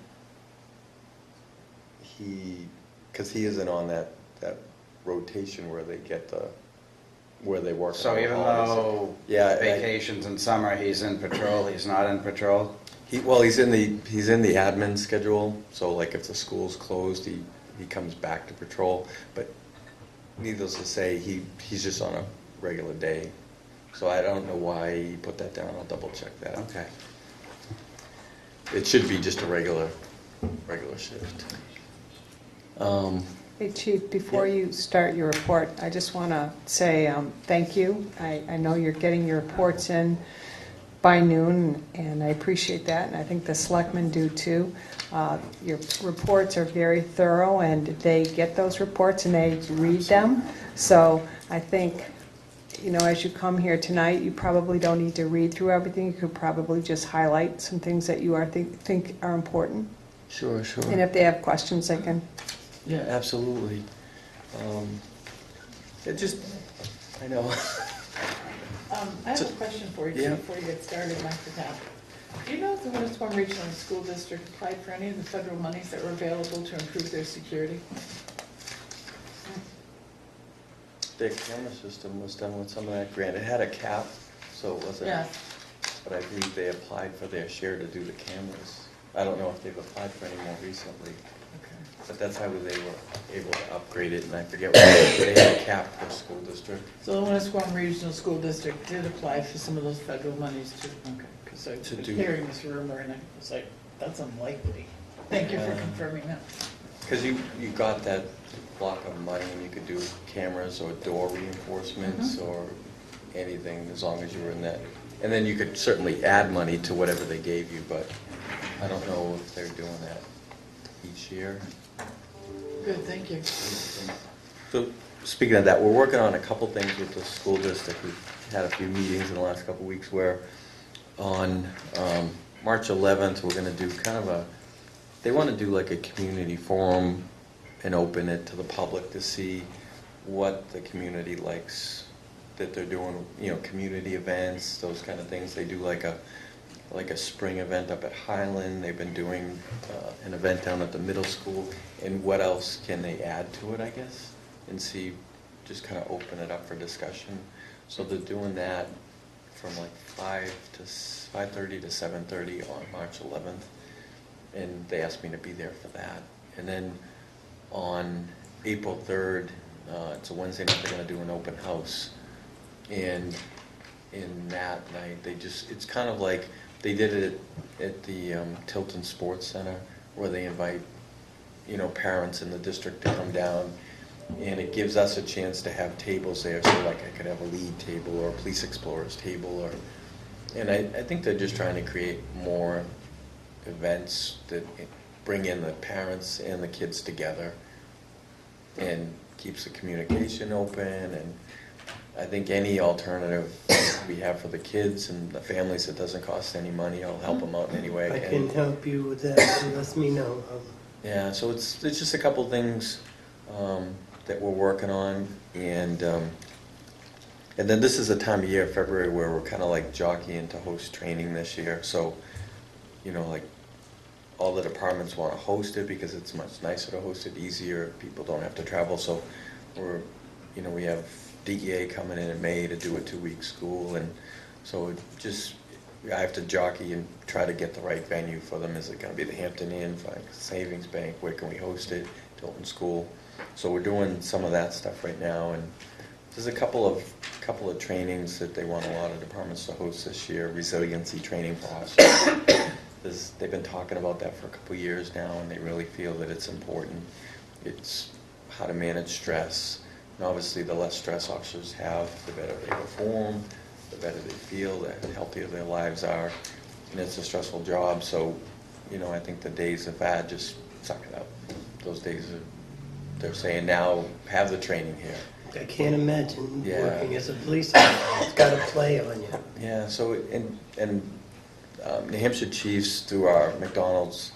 because he isn't on that rotation where they get where they work. So on the even holidays. though Yeah, vacations in summer, he's in patrol, he's not in patrol? he's in the admin schedule, so like if the school's closed, he comes back to patrol, but needless to say, he's just on a regular day. So I don't know why he put that down, I'll double check that. Okay. It should be just a regular shift. Hey, Chief, before you start your report, I just want to say thank you. I know you're getting your reports in by noon, and I appreciate that, and I think the selectmen do too. Your reports are very thorough, and they get those reports and they read them. So I think, you know, as you come here tonight, you probably don't need to read through everything. You could probably just highlight some things that you think are important. Sure. And if they have questions, they can. Yeah, absolutely. I know. I have a question for you, Yeah. before you get started, Mr. Tapp. Do you know if the Winnisquam Regional School District applied for any of the federal monies that were available to improve their security? Their camera system was done with some of that grant. It had a cap, so it wasn't. Yeah. But I believe they applied for their share to do the cameras. I don't know if they've applied for any more recently, Okay. but that's how they were able to upgrade it, and I forget what they had a cap per school district. So the Winnisquam Regional School District did apply for some of those federal monies too? Okay, because I To was do- hearing this rumor and I was like, that's unlikely. Thank you for confirming that. Because you got that block of money, and you could do cameras or door reinforcements or anything, as long as you were in that. And then you could certainly add money to whatever they gave you, but I don't know if they're doing that each year. Good, thank you. So, speaking of that, we're working on a couple things with the school district. We've had a few meetings in the last couple weeks where on March 11th, we're gonna do kind of they wanna do like a community forum and open it to the public to see what the community likes that they're doing, community events, those kind of things. They do like a spring event up at Highland. They've been doing an event down at the middle school. And what else can they add to it, I guess? And see, just kind of open it up for discussion. So they're doing that from like 5:30 to 7:30 on March 11th. And they asked me to be there for that. And then on April 3rd, it's a Wednesday night, they're going to do an open house. And in that night, it's kind of like, they did it at the Tilton Sports Center, where they invite, parents in the district to come down. And it gives us a chance to have tables there, so like I could have a lead table or a police explorers table, and I think they're just trying to create more events that bring in the parents and the kids together and keeps the communication open. And I think any alternative we have for the kids and the families that doesn't cost any money, I'll help them out in any way I I can. can help you with that, let me know. Yeah, so it's just a couple things that we're working on, and then this is a time of year, February, where we're kind of like jockeying to host training this year. So, like all the departments want to host it because it's much nicer to host it, easier. People don't have to travel. So we have DEA coming in May to do a 2-week school, and so I have to jockey and try to get the right venue for them. Is it going to be the Hampton Inn, Savings Bank? Where can we host it? Tilton School. So we're doing some of that stuff right now, and there's a couple of trainings that they want a lot of departments to host this year. Resiliency training for officers. They've been talking about that for a couple of years now, and they really feel that it's important. It's how to manage stress. And obviously, the less stress officers have, the better they perform, the better they feel, the healthier their lives are. And it's a stressful job, so I think the days of that, just suck it up. Those days they're saying now, have the training here. I can't imagine Yeah. working as a police officer. It's got to play on you. Yeah, so, and New Hampshire Chiefs, through our McDonald's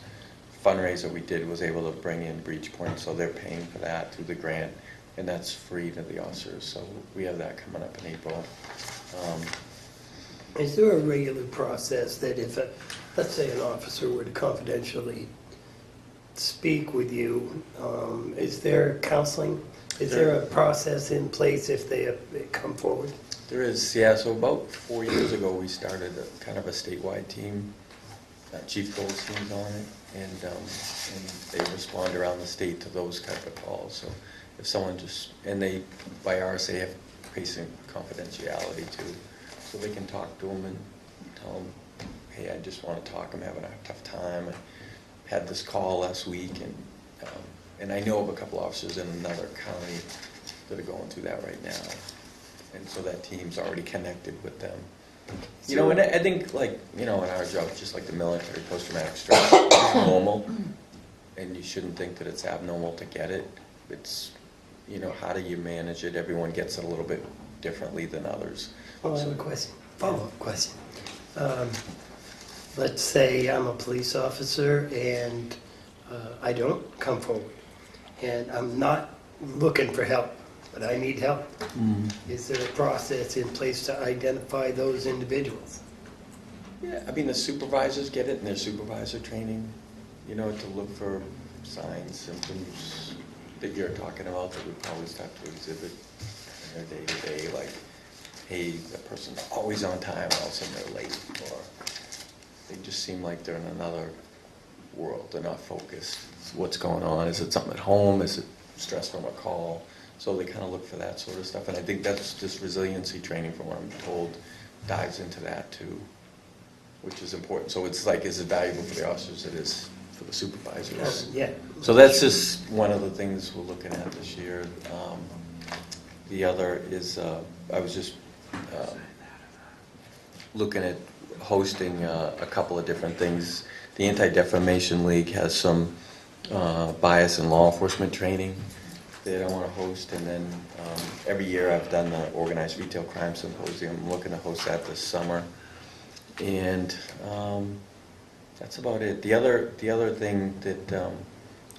fundraiser we did, was able to bring in Breach Point, so they're paying for that through the grant, and that's free to the officers, so we have that coming up in April. Is there a regular process that if, let's say an officer were to confidentially speak with you, is there counseling? Is there a process in place if they come forward? There is, yeah, so about 4 years ago, we started kind of a statewide team, Chief Goldstein's on it, and they respond around the state to those type of calls. So if someone and they, by RSA, have patient confidentiality too, so they can talk to them and tell them, hey, I just want to talk, I'm having a tough time. I had this call last week, and I know of a couple officers in another county that are going through that right now. And so that team's already connected with them. And I think, in our job, just like the military, post-traumatic stress is normal, and you shouldn't think that it's abnormal to get it. It's, how do you manage it? Everyone gets it a little bit differently than others. Well, I have a question, follow-up question. Let's say I'm a police officer and I don't come forward, and I'm not looking for help, but I need help. Is there a process in place to identify those individuals? Yeah, I mean, the supervisors get it in their supervisor training, to look for signs, symptoms that you're talking about that would probably start to exhibit in their day-to-day, like, hey, the person's always on time, all of a sudden they're late, or they just seem like they're in another world, they're not focused. What's going on? Is it something at home? Is it stress from a call? So they kind of look for that sort of stuff, and I think that's just resiliency training, from what I'm told, dives into that too, which is important. So it's like, is it valuable for the officers? It is for the supervisors. Yeah. So that's just one of the things we're looking at this year. The other is, I was just looking at hosting a couple of different things. The Anti-Defamation League has some bias in law enforcement training that I want to host, and then every year I've done the Organized Retail Crime Symposium. I'm looking to host that this summer. And that's about it. The other thing that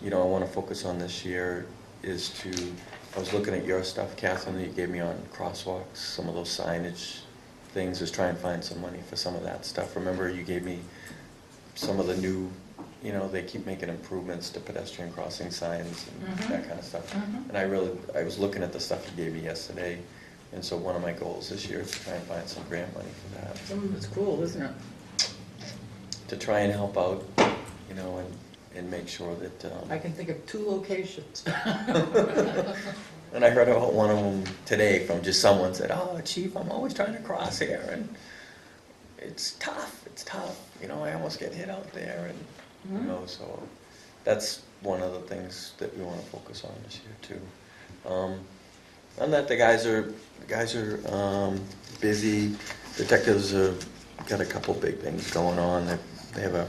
you know, I want to focus on this year is I was looking at your stuff, Catherine, that you gave me on crosswalks, some of those signage things, is try and find some money for some of that stuff. Remember, you gave me some of the new, you know, they keep making improvements to pedestrian crossing signs and that kind of stuff. And I was looking at the stuff you gave me yesterday, and so one of my goals this year is to try and find some grant money for that. Some of it's cool, isn't it? To try and help out, you know, and make sure that. I can think of 2 locations. And I heard about one of them today from just someone said, "Oh, Chief, I'm always trying to cross here, and it's tough. You know, I almost get hit out there, and you know, so that's one of the things that we want to focus on this year too. And that the guys are busy. Detectives have got a couple big things going on. They have a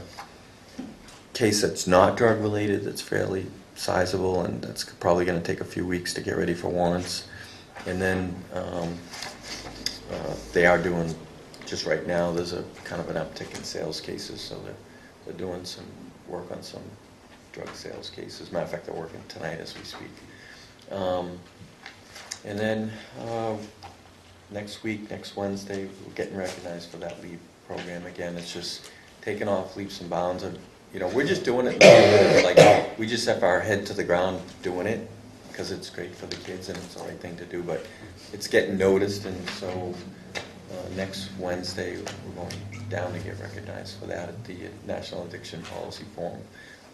case that's not drug related that's fairly sizable, and that's probably going to take a few weeks to get ready for warrants. And then they are doing, just right now, there's a kind of an uptick in sales cases, so they're doing some work on some drug sales cases. Matter of fact, they're working tonight as we speak. And then next week, next Wednesday, we're getting recognized for that LEAP program again. It's just taking off leaps and bounds. And, you know, we're just doing it now. Like, we just have our head to the ground doing it because it's great for the kids and it's the right thing to do. But it's getting noticed, and so next Wednesday we're going down to get recognized for that at the National Addiction Policy Forum,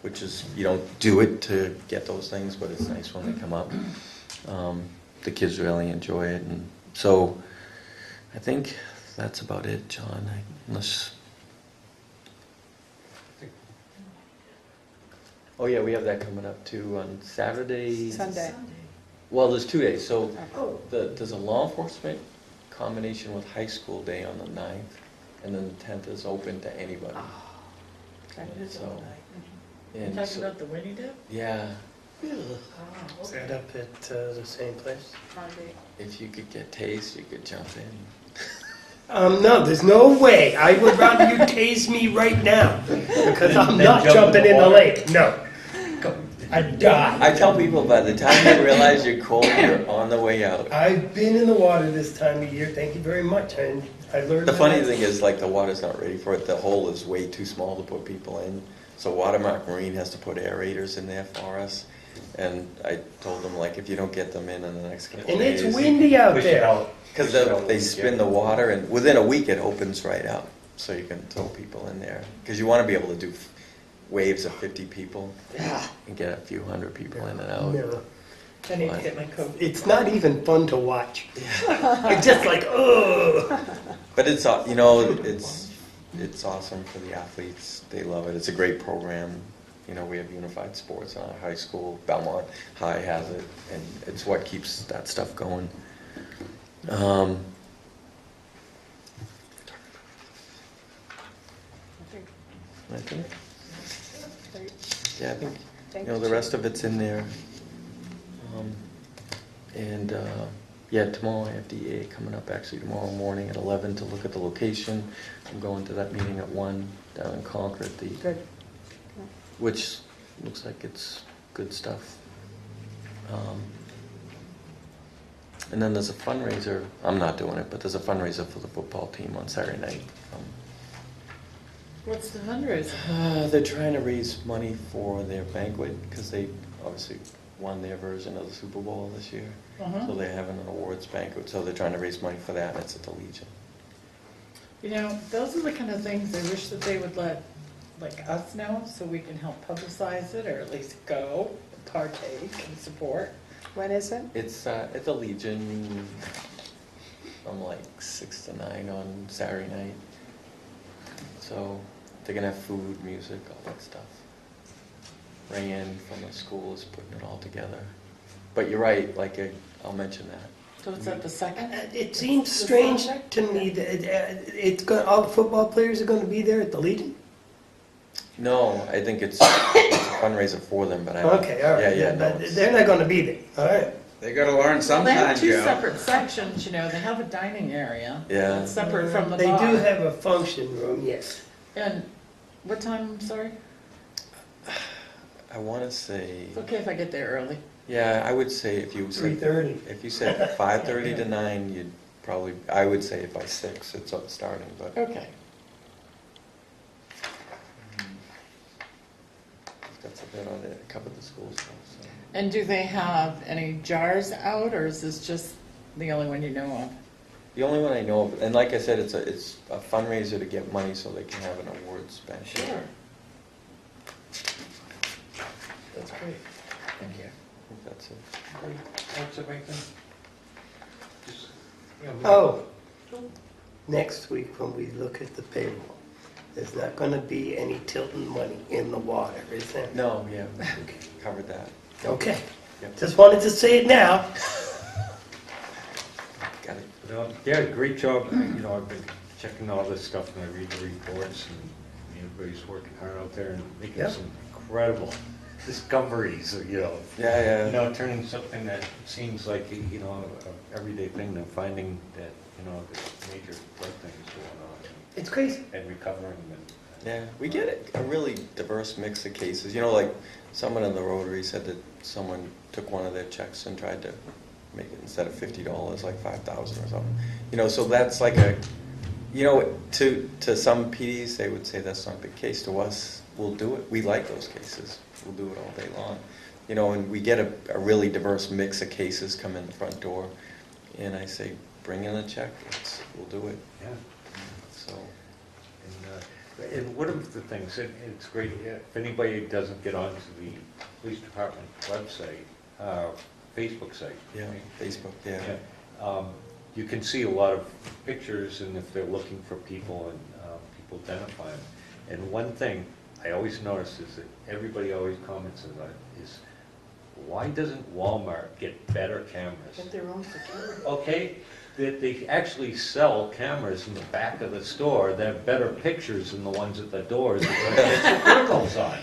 which is, you don't do it to get those things, but it's nice when they come up. The kids really enjoy it, and so I think that's about it, John. Unless, oh yeah, we have that coming up too on Saturday. Sunday. Well, there's 2 days. So Oh. there's a law enforcement combination with high school day on the 9th, and then the 10th is open to anybody. Okay. So, You and talking so, about the Winnie Dip? yeah, Is that up at the same place? Monday. if you could get tased, you could jump in. No, there's no way. I would rather you tase me right now, because I'm Then not jump in jumping the in the water. lake. No. I'd die. I tell people by the time you realize you're cold, you're on the way out. I've been in the water this time of year. Thank you very much. And I learned. The my funny lesson. thing is, like, the water's not ready for it. The hole is way too small to put people in. So Watermark Marine has to put aerators in there for us. And I told them, like, if you don't get them in the next couple of And days. it's windy out Push it there. out. Because they spin the water, and within a week it opens right up. So you can throw people in there. Because you want to be able to do waves of 50 people and get a few hundred people in and out. No. I need to get my coat. It's not even fun to watch. It's just like, ugh. But it's, you know, it's awesome for the athletes. They love it. It's a great program. You know, we have unified sports in our high school. Belmont High has it, and it's what keeps that stuff going. I think. I think, Great. yeah, I think, Thank you know, the rest of it's in there. And yeah, tomorrow I have DA coming up, actually tomorrow morning at 11 to look at the location. I'm going to that meeting at 1 down in Concord, Good. which looks like it's good stuff. And then there's a fundraiser. I'm not doing it, but there's a fundraiser for the football team on Saturday night. What's the fundraiser? They're trying to raise money for their banquet because they obviously won their version of the Super Bowl this year. So they're having an awards banquet, so they're trying to raise money for that, and it's at the Legion. You know, those are the kind of things I wish that they would let, like, us know, so we can help publicize it, or at least go, partake, and support. When is it? It's at the Legion from like 6 to 9 on Saturday night. So they're gonna have food, music, all that stuff. Rayanne from the school is putting it all together. But you're right, like, I'll mention that. So it's at the second? It seems strange to me that it's got all the football players are going to be there at the Legion. No, I think it's fundraiser for them, but I don't. Okay, all right. Yeah, no. But they're not gonna be there, all right. They gotta learn Well, they have sometime, two Joe. separate sections, you know, they have a dining area. Yeah. That's separate from the They bar. do have a function room, yes. And what time, sorry? I want to say, It's okay if I get there early. yeah, I would say if you said 3:30. if you said 5:30 to 9, you'd probably. I would say by 6 it's up starting, but Okay. that's a bit on it. I covered the school stuff. So. And do they have any jars out, or is this just the only one you know of? The only one I know of, and like I said, it's a fundraiser to get money so they can have an awards bench. That's great. Thank you. I think that's it. That's everything. Just, you know, Oh, next week when we look at the payroll, there's not gonna be any Tilton money in the water, is there? No, yeah, we covered that. Okay, Yep. just wanted to say it now. Got it. Yeah, great job. You know, I've been checking all this stuff and I read the reports and everybody's working hard out there and making Yep. some incredible discoveries, you know. Yeah, You know, turning something that seems like, you know, a everyday thing to finding that, you know, there's major great things going on It's crazy. and recovering and. Yeah, we get a really diverse mix of cases. You know, like someone in the Rotary said that someone took one of their checks and tried to make it instead of $50, like 5,000 or something. You know, so that's like a, you know, to some PDs, they would say that's not a big case. To us, we'll do it. We like those cases. We'll do it all day long. You know, and we get a really diverse mix of cases come in the front door, and I say, bring in a check. We'll do it. Yeah. So. And one of the things, and it's great, if anybody doesn't get onto the police department website, Facebook site. Yeah, right? Facebook, yeah. You can see a lot of pictures and if they're looking for people and people identify them. And one thing I always notice is that everybody always comments on it is, why doesn't Walmart get better cameras? Get their own security. Okay, that they actually sell cameras in the back of the store that have better pictures than the ones at the doors that get circles on.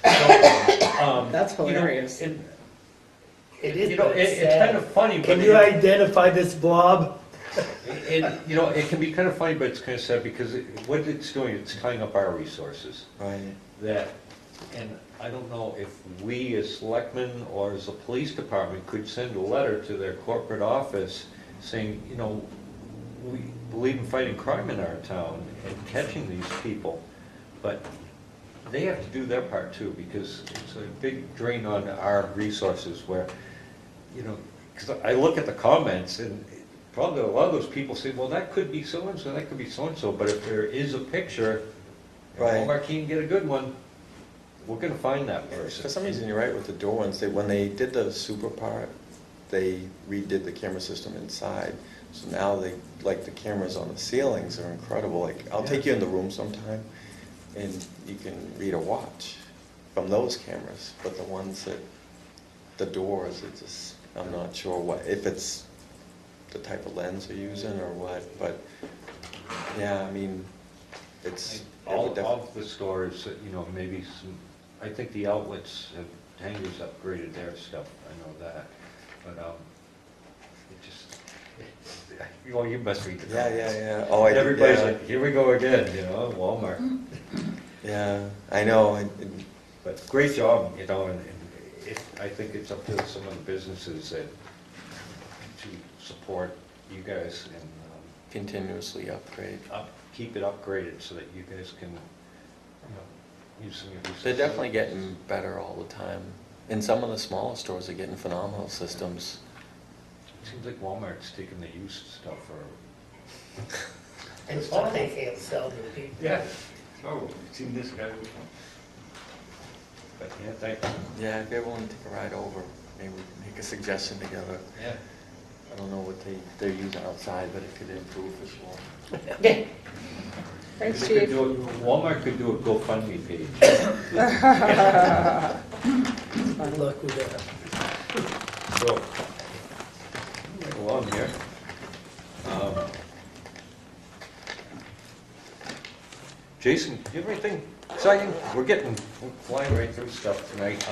So, That's you know, hilarious. and, It is, you know, but it's it's kind of sad. funny, but Can you identify this blob? you know, it can be kind of funny, but it's kind of sad because what it's doing, it's tying up our resources. Right. That, and I don't know if we as selectmen or as a police department could send a letter to their corporate office saying, you know, we believe in fighting crime in our town and catching these people, but they have to do their part too, because it's a big drain on our resources where, you know, because I look at the comments and probably a lot of those people say, well, that could be so-and-so, that could be so-and-so, but if there is a picture, if Right. Walmart can't get a good one, we're gonna find that For person. some reason, you're right with the door ones. When they did the super part, they redid the camera system inside. So now like the cameras on the ceilings are incredible. Like, I'll take you in the room sometime, and you can read a watch from those cameras. But the ones that, the doors, it's just, I'm not sure if it's the type of lens they're using or what. But yeah, I mean, it's All of the stores, you know, maybe some, I think the outlets have, Tanger's upgraded their stuff, I know that, but, it just, well, you must read the comments. yeah. Oh, I Everybody's yeah. like, here we go again, you know, Walmart. Yeah, I know. But great job, you know, and I think it's up to some of the businesses that, to support you guys and, Continuously upgrade. keep it upgraded so that you guys can, you know, use some of your resources. They're definitely getting better all the time. And some of the smaller stores are getting phenomenal systems. It seems like Walmart's taking the used stuff for. And stuff they can't sell to people. Yeah. Oh, seen this guy before. But yeah, thank you. Yeah, if you ever want to take a ride over, maybe we can make a suggestion together. Yeah. I don't know what they're using outside, but it could improve for sure. Yeah. Thanks, They could Chief. do Walmart could do a GoFundMe page. Good luck with that. So, right along here. Jason, do you have anything exciting. We're flying right through stuff tonight.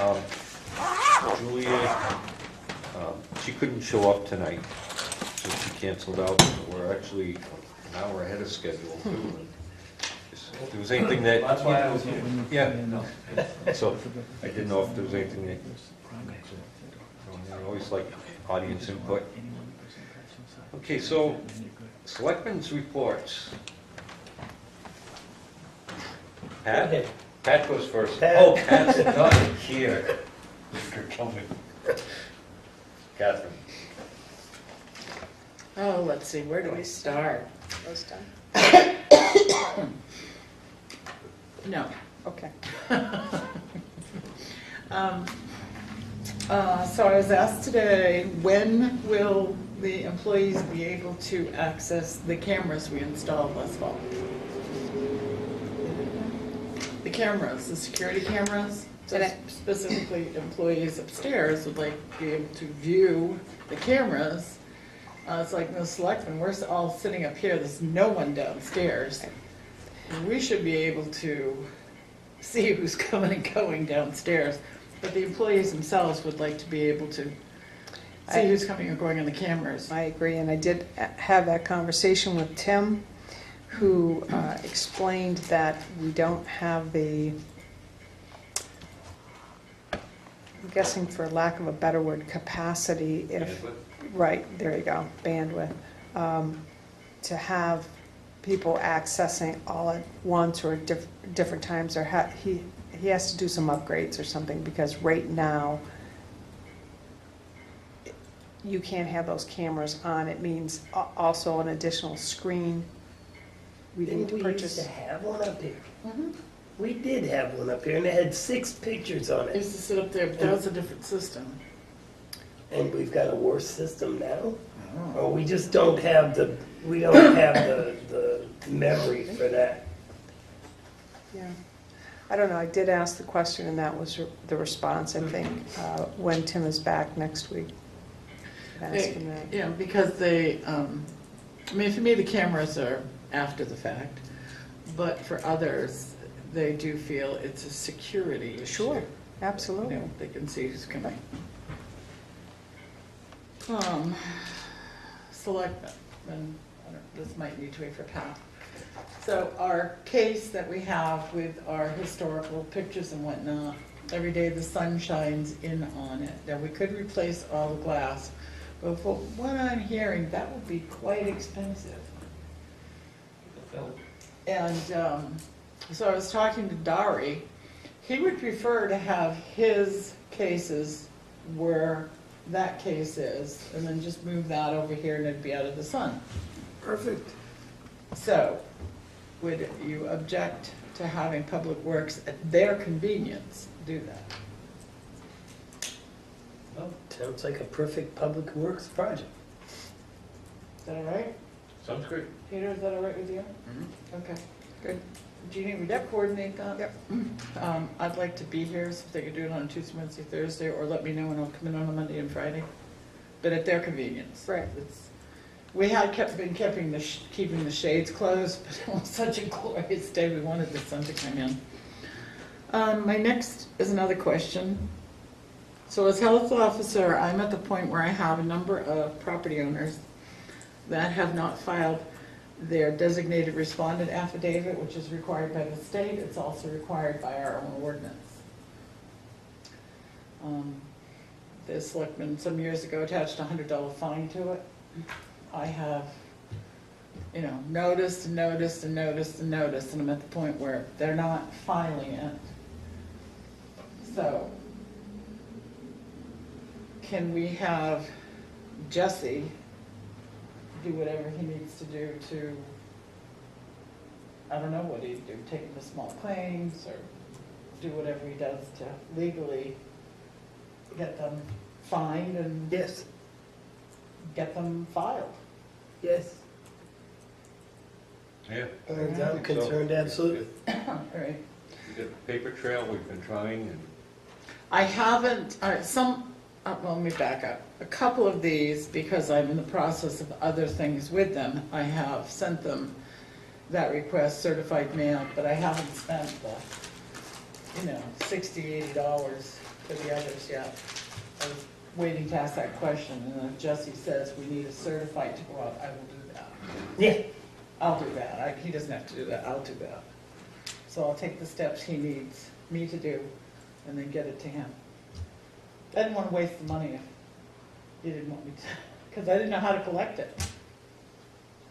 Julia, she couldn't show up tonight, so she canceled out. We're actually an hour ahead of schedule too. And if there was anything that. That's why I was here. Yeah. So I didn't know if there was anything that. I always like audience input. Okay, so selectmen's reports. Pat? Okay. Pat goes first. Pat. Oh, Pat's not here. You're coming. Catherine. Oh, let's see, where do we start? Those done? No. Okay. So I was asked today, when will the employees be able to access the cameras we installed last fall? The cameras, the security cameras, so specifically employees upstairs would like to be able to view the cameras. It's like the selectmen, we're all sitting up here, there's no one downstairs. We should be able to see who's coming and going downstairs, but the employees themselves would like to be able to see who's coming and going on the cameras. I agree, and I did have that conversation with Tim, who explained that we don't have the, I'm guessing for lack of a better word, capacity, if, right, there you go, bandwidth, to have people accessing all at once or at different times, or he has to do some upgrades or something, because right now, you can't have those cameras on. It means also an additional screen. We need to We purchase. used to have one up here. Mhm. We did have one up here, and it had 6 pictures on I it. used to sit up there, but that was a different system. And we've got a worse system now? Oh. Or we just don't have the memory for that? Yeah. I don't know. I did ask the question, and that was the response, I think, when Tim is back next week. Ask him that. Yeah, because they, I mean, for me, the cameras are after the fact, but for others, they do feel it's a security issue. Sure, absolutely. You know, they can see who's coming. Selectmen, and this might need to wait for Pat. So our case that we have with our historical pictures and whatnot, every day the sun shines in on it. Now, we could replace all the glass, but for what I'm hearing, that would be quite expensive. And so I was talking to Dari. He would prefer to have his cases where that case is, and then just move that over here and it'd be out of the sun. Perfect. So, would you object to having Public Works at their convenience do that? Well, sounds like a perfect public works project. Is that all right? Sounds great. Peter, is that all right with you? Okay, good. Jeannie, would you coordinate that? Yep. I'd like to be here, so if they could do it on Tuesday, Wednesday, Thursday, or let me know and I'll come in on a Monday and Friday. But at their convenience. Right. We had been keeping the shades closed, but it was such a glorious day, we wanted the sun to come in. My next is another question. So as health officer, I'm at the point where I have a number of property owners that have not filed their designated respondent affidavit, which is required by the state. It's also required by our own ordinance. The selectmen some years ago attached a $100 fine to it. I have, noticed, and I'm at the point where they're not filing it. So, can we have Jesse do whatever he needs to do to, I don't know what he'd do, take him to small claims, or do whatever he does to legally get them fined and Yes, get them filed? yes. Yeah. As far as I'm concerned, absolutely. All right. We did a paper trail, we've been trying, and I haven't, well, let me back up. A couple of these, because I'm in the process of other things with them, I have sent them that request certified mail, but I haven't spent the $60, $80 for the others yet. I was waiting to ask that question, and then if Jesse says we need a certified to go out, I will do that. Yeah, I'll do that. He doesn't have to do that, I'll do that. So I'll take the steps he needs me to do and then get it to him. I didn't want to waste the money if he didn't want me to, because I didn't know how to collect it.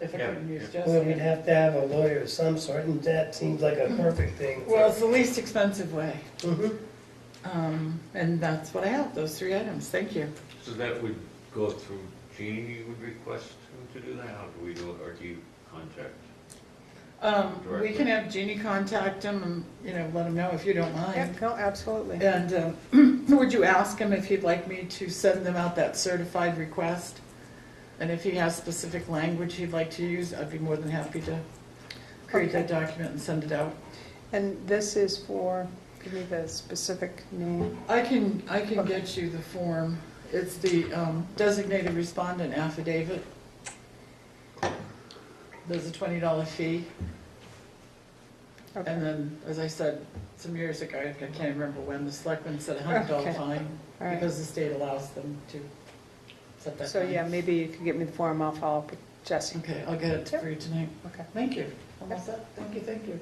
If I Yeah, couldn't use yeah. well, we'd Jesse. have to have a lawyer of some sort, and that seems like a perfect thing. Well, it's the least expensive way. Mhm. And that's what I have, those 3 items. Thank you. So that would go through Jeannie, you would request him to do that? How do we do it, or do you contact? We can have Jeannie contact him and, let him know if you don't Yeah, mind. no, absolutely. And would you ask him if he'd like me to send them out that certified request? And if he has specific language he'd like to use, I'd be more than happy to create that document and send it out. And this is for, give me the specific name. I can get you the form. It's the designated respondent affidavit. There's a $20 fee. Okay. And then, as I said, some years ago, I can't remember when, the selectmen said $100 Okay. fine All right. because the state allows them to set that So, fine. yeah, maybe you can get me the form, I'll follow up with Jesse. Okay, I'll get it for you tonight. Okay. Thank you. Almost up. Thank you.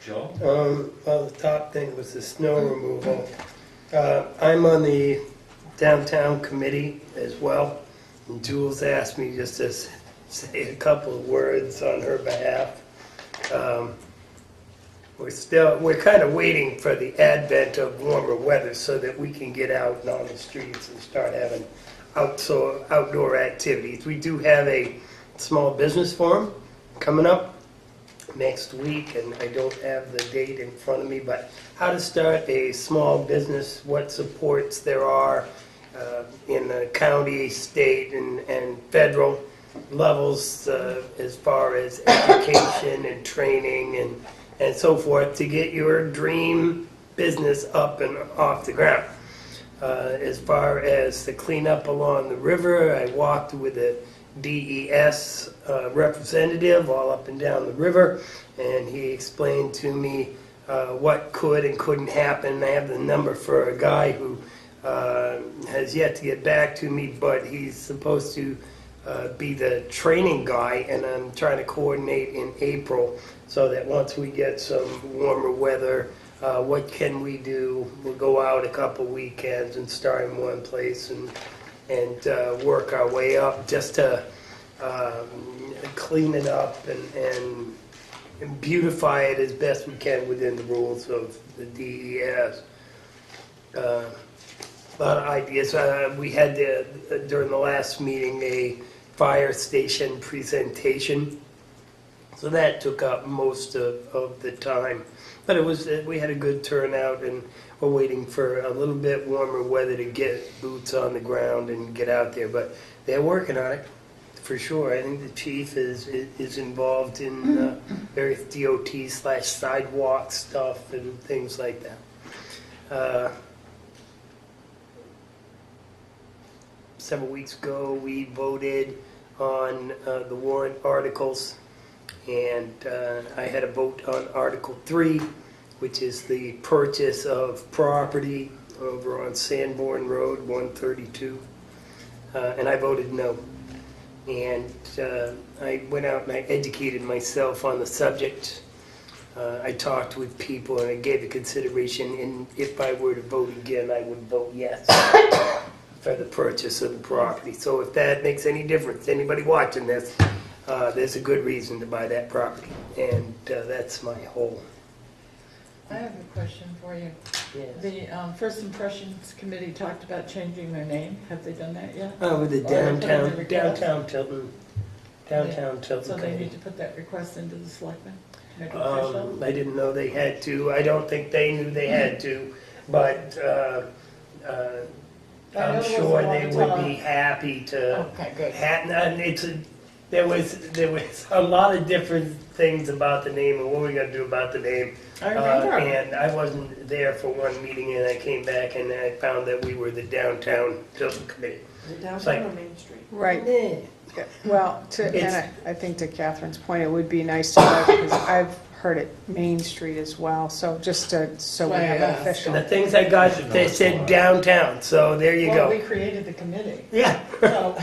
Joe? Well, the top thing was the snow removal. I'm on the downtown committee as well, and Jules asked me just to say a couple of words on her behalf. We're kind of waiting for the advent of warmer weather so that we can get out and on the streets and start having outdoor activities. We do have a small business forum coming up next week, and I don't have the date in front of me, but how to start a small business, what supports there are in the county, state, and federal levels as far as education and training and so forth to get your dream business up and off the ground. As far as the cleanup along the river, I walked with a DES representative all up and down the river, and he explained to me what could and couldn't happen. I have the number for a guy who has yet to get back to me, but he's supposed to be the training guy, and I'm trying to coordinate in April so that once we get some warmer weather, what can we do? We'll go out a couple weekends and start in one place and work our way up just to clean it up and beautify it as best we can within the rules of the DES. A lot of ideas. We had during the last meeting a fire station presentation, so that took up most of the time. But we had a good turnout, and we're waiting for a little bit warmer weather to get boots on the ground and get out there. But they're working on it, for sure. I think the chief is involved in various DOT/sidewalk stuff and things like that. Several weeks ago, we voted on the warrant articles, and I had a vote on Article 3, which is the purchase of property over on Sanborn Road, 132, and I voted no. And I went out and I educated myself on the subject. I talked with people and I gave it consideration, and if I were to vote again, I would vote yes for the purchase of the property. So if that makes any difference to anybody watching this, there's a good reason to buy that property, and that's my whole. I have a question for you. Yes. The First Impressions Committee talked about changing their name. Have they done that yet? With the Or they put in the request? downtown Tilton So they committee. need to put that request into the selectmen? to Make it official? I didn't know they had to. I don't think they knew they had to, but I know I'm there was sure a lot they of would talk. be happy to. Okay, good. There was a lot of different things about the name and what we're gonna do about the name. I remember. And I wasn't there for one meeting, and I came back and I found that we were the downtown Tilton committee. Is it like- downtown or Main Street? Right. Yeah. Well, It's- and I think to Catherine's point, it would be nice to know, because I've heard it Main Street as well, so just to, so we Why I have it asked. official. The things I got, they said downtown, so there you Well, we go. created the committee, Yeah, so,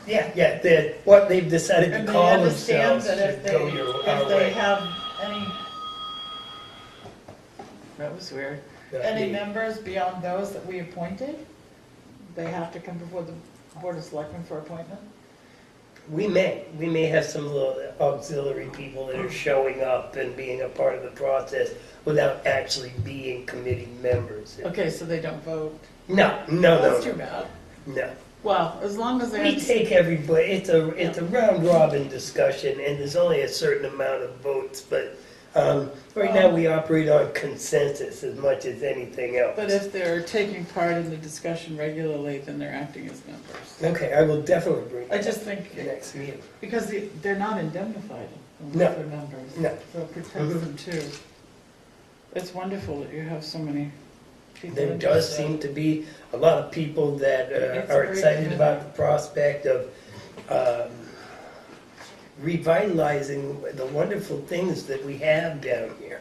yeah, what they've decided to and they call understand themselves that if should they, go your if our they way. have any, that was weird, any members beyond those that we appointed, they have to come before the Board of Selectmen for appointment? We may have some little auxiliary people that are showing up and being a part of the process without actually being committee members. Okay, so they don't vote? No, That's too no, bad. no. Well, as long as We they, take everybody, it's a round robin discussion and there's only a certain amount of votes, but right now we operate on consensus as much as anything else. but if they're taking part in the discussion regularly, then they're acting as members. Okay, I will definitely bring I that just up think, at the next meeting. because they're not indemnified No. unless they're members. No. So it protects them too. It's wonderful that you have so many people. There does interested. seem to be a lot of people that It's a are great excited committee. about the prospect of revitalizing the wonderful things that we have down here.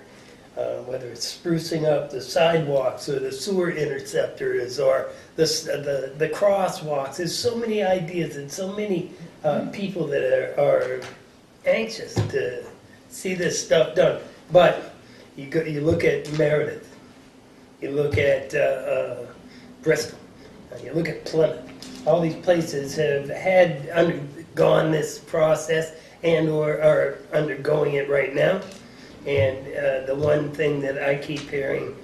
Whether it's sprucing up the sidewalks or the sewer interceptors or the crosswalks. There's so many ideas and so many people that are anxious to see this stuff done. But you look at Meredith, you look at Bristol, you look at Plymouth. All these places have undergone this process and or are undergoing it right now. And the one thing that I keep hearing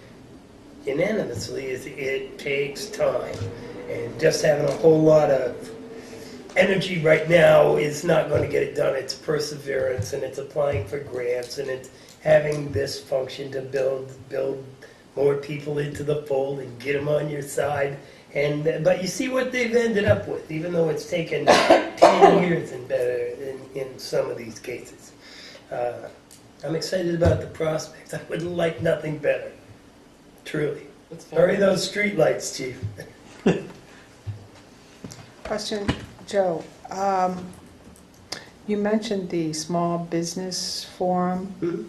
unanimously is it takes time. And just having a whole lot of energy right now is not going to get it done. It's perseverance and it's applying for grants and it's having this function to build more people into the fold and get them on your side. But you see what they've ended up with, even though it's taken 10 years and better in some of these cases. I'm excited about the prospects. I would like nothing better, truly. It's Hurry fabulous. those streetlights, chief. Question, Joe, you mentioned the small business forum. Mhm.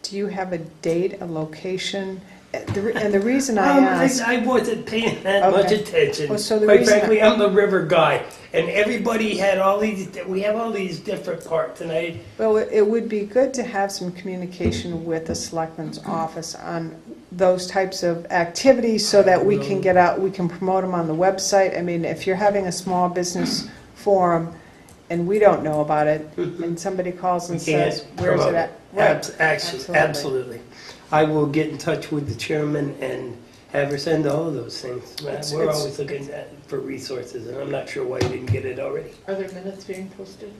Do you have a date, a location? And the reason I ask, I wasn't paying that much Okay. attention. Well, so the Quite reason frankly, I'm the river guy, and everybody had all these. We have all these different parts, and well, it would be good to have some communication with the selectman's office on those types of activities so that we can get out, we can promote them on the website. I mean, if you're having a small business forum and we don't know about it, and somebody calls and we can't says, where's promote it at? Right. Actually, absolutely. I will get in touch with the chairman and have her send all of those things. We're always looking for resources, and I'm not sure why you didn't get it already. Are there minutes being posted?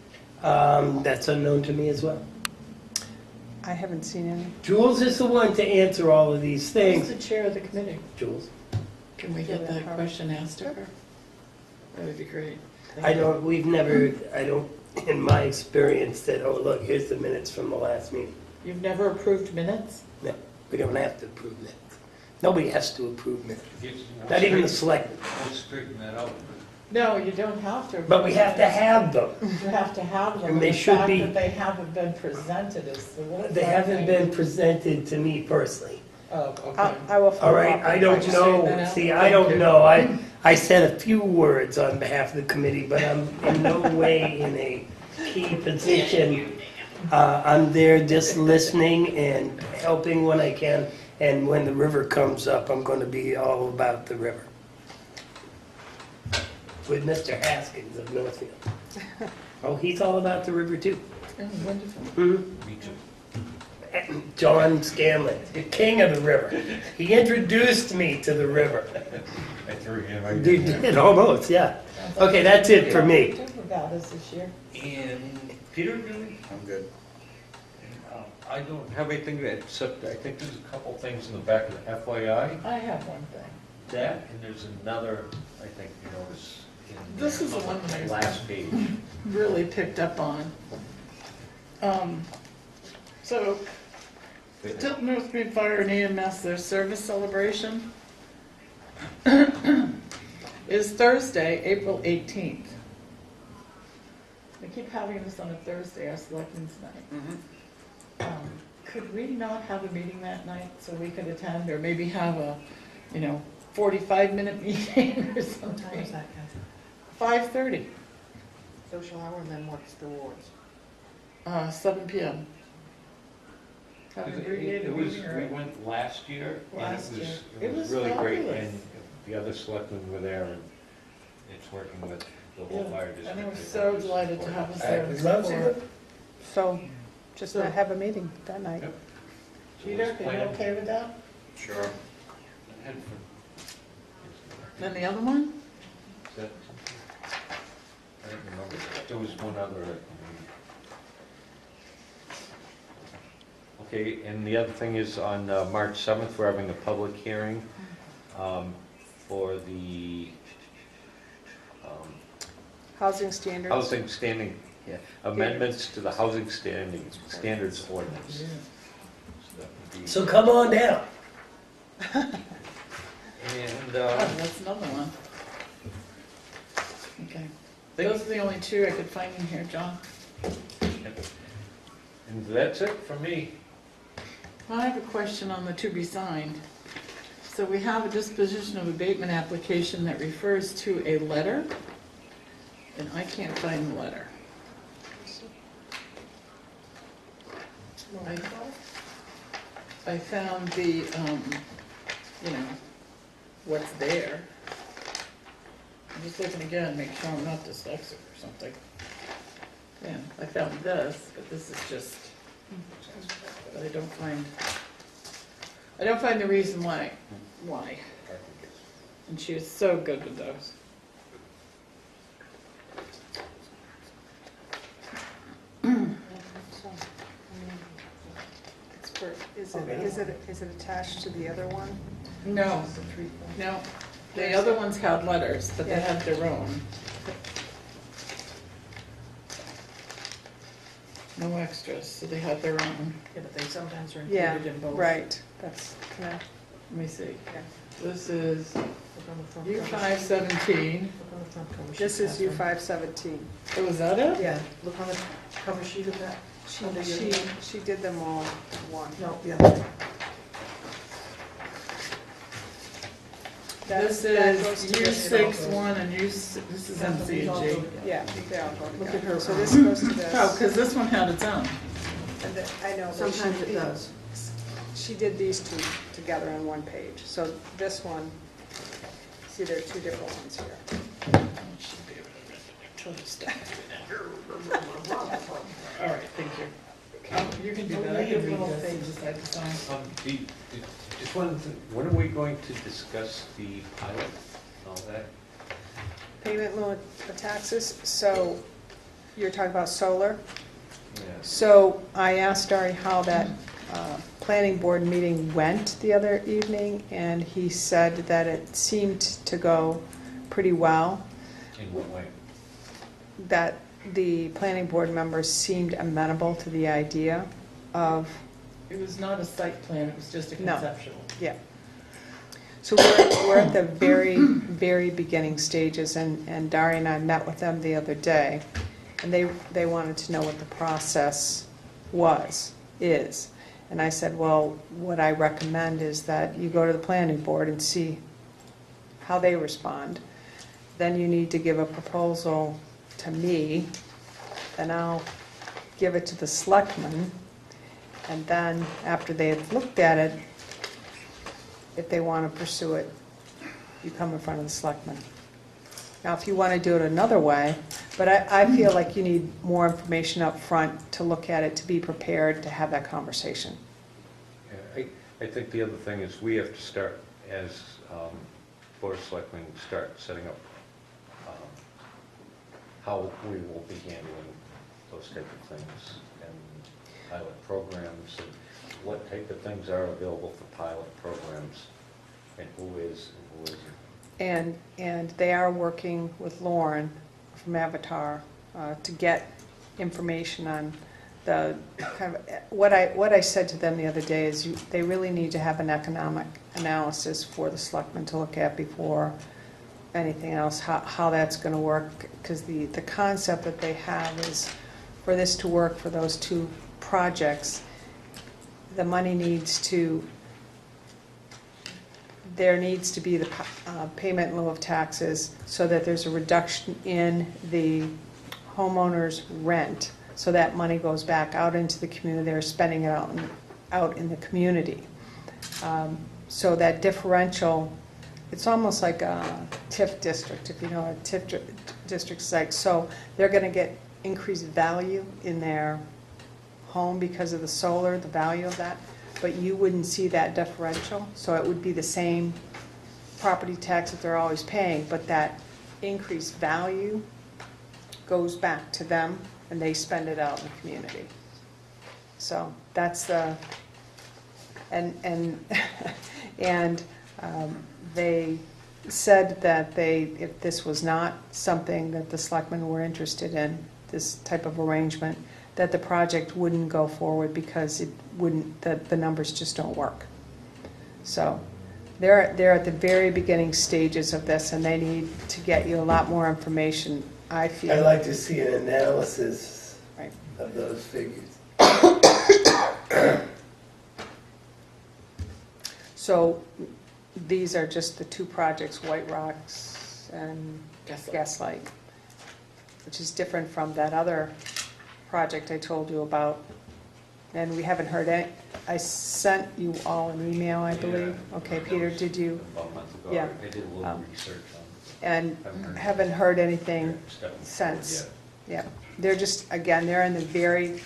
That's unknown to me as well. I haven't seen any. Jules is the one to answer all of these Who's things. the chair of the committee? Jules. Can we get that question asked to her? That would be great. Thank I you. don't, in my experience, said, oh, look, here's the minutes from the last meeting. You've never approved minutes? No, we don't have to approve minutes. Nobody has to approve minutes, not even the selectmen. We'll straighten that out. No, you don't have to. But we have to have them. You have to have them. And they The should fact be- that they haven't been presented is the one. They haven't been presented to me personally. Oh, okay. I will All follow right, up. I don't Could you straighten that know, out? see, I don't know. I said a few words on behalf of the committee, but I'm in no way in a key position. I'm there just listening and helping when I can, and when the river comes up, I'm gonna be all about the river. With Mr. Haskins of Northfield. Oh, he's all about the river too. Oh, wonderful. Mhm. Me too. John Scanlon, the king of the river. He introduced me to the river. I threw him right You did, almost, yeah. Okay, that's it for me. Talk about us this year. And Peter, really? I'm good. I don't have anything except, I think there's a couple things in the back of the FYI. I have one thing. That, and there's another, I think, you notice. in This is the on one that I- Last page. Really picked up on. So, Tilton North Green Fire and EMS, their service celebration is Thursday, April 18th. They keep having this on a Thursday, our selectmen's night. Could we not have a meeting that night so we could attend, or maybe have a, 45-minute meeting or What time is something? that, Kathy? 5:30, Social hour, and then what's the awards? 7 PM. Have an abbreviated We meeting or? went last year, and Last year. It it was was really great, fabulous. and the other selectmen were there, and it's working with the whole Yeah, fire district. and I was so delighted to have us I there. would love to. So just not have a meeting that night. Yep. Peter, are you okay with that? Sure. And the other one? I don't remember, there was one other. Okay, and the other thing is on March 7th, we're having a public hearing for the Housing standards. housing standing, amendments to the housing standards ordinance. So that would be- So come on down. And, Oh, that's another one. Okay. Those are the only two I could find in here, John. and that's it for me. I have a question on the to be signed. So we have a disposition of abatement application that refers to a letter, and I can't find the letter. I found the, what's there. I'm just looking again, make sure I'm not dyslexic or something. Yeah, I found this, but this is just, but I don't find the reason why. And she was so good with those. It's for- Is it attached to the other one? No, no, the other ones had letters, but they had their own. No extras, so they had their own. Yeah, but they sometimes are Yeah, included in both. right, that's, kind of, Let me see. Yeah. This is Look on the front U cover. 517. Look on the front cover sheet, this is U Catherine. 517. Oh, was that it? Yeah, look on the cover sheet of that. Under your name. She did them all one. No, yeah. This That goes is to this. U61 and this is These all MCG. go- Yeah, they all go Look at together. her. So this goes to this. Oh, because this one had its own. And I know, but Sometimes she- it does. She did these two together on one page. So this one, see, there are two different ones here. All right, thank you. You can do that, I can read this and decide to sign. Just one thing, when are we going to discuss the pilot and all that? Payment limit of taxes, so you're talking about solar? Yeah. So I asked Ari how that planning board meeting went the other evening, and he said that it seemed to go pretty well, In what way? that the planning board members seemed amenable to the idea of, It was not a site plan, it was just a No. conceptual. yeah. So we're at the very, very beginning stages, and Dari and I met with them the other day, and they wanted to know what the process is. And I said, well, what I recommend is that you go to the planning board and see how they respond. Then you need to give a proposal to me, then I'll give it to the selectmen, and then after they have looked at it, if they want to pursue it, you come in front of the selectmen. Now, if you want to do it another way, but I feel like you need more information up front to look at it, to be prepared to have that conversation. Yeah, I think the other thing is we have to start, as Board of Selectmen, start setting up how we will be handling those type of things and pilot programs and what type of things are available for pilot programs and who is and who isn't. And they are working with Lauren from Avatar to get information on the kind of, what I said to them the other day is they really need to have an economic analysis for the selectmen to look at before anything else, how that's going to work, because the concept that they have is for this to work for those two projects, the money there needs to be the payment in lieu of taxes so that there's a reduction in the homeowner's rent. So that money goes back out into the community, they're spending it out in the community. So that differential, it's almost like a TIF district, if you know what a TIF district is like. So they're going to get increased value in their home because of the solar, the value of that, but you wouldn't see that differential. So it would be the same property tax that they're always paying, but that increased value goes back to them and they spend it out in the community. So that's the, and they said that if this was not something that the selectmen were interested in, this type of arrangement, that the project wouldn't go forward because it wouldn't, the numbers just don't work. So they're at the very beginning stages of this, and they need to get you a lot more information, I feel. I'd like to see an analysis Right. of those figures. So these are just the two projects, White Rocks and Gaslight, which is different from that other project I told you about. And we haven't heard any. I sent you all an email, I believe. Okay, Peter, did you? About a month ago, Yeah. I did a little research on And it. haven't heard anything Stepping forward since. yet. Yeah, they're just, again, they're in the very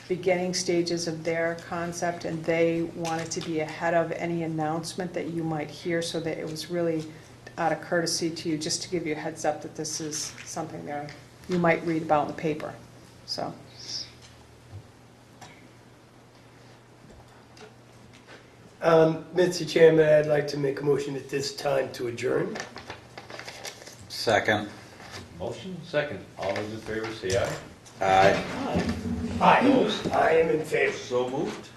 beginning stages of their concept, and they wanted to be ahead of any announcement that you might hear, so that it was really out of courtesy to you, just to give you a heads up that this is something you might read about in the paper, so. Mr. Chairman, I'd like to make a motion at this time to adjourn. Second. Motion, second. All those in favor say aye. Aye. Aye. I am in favor. So moved.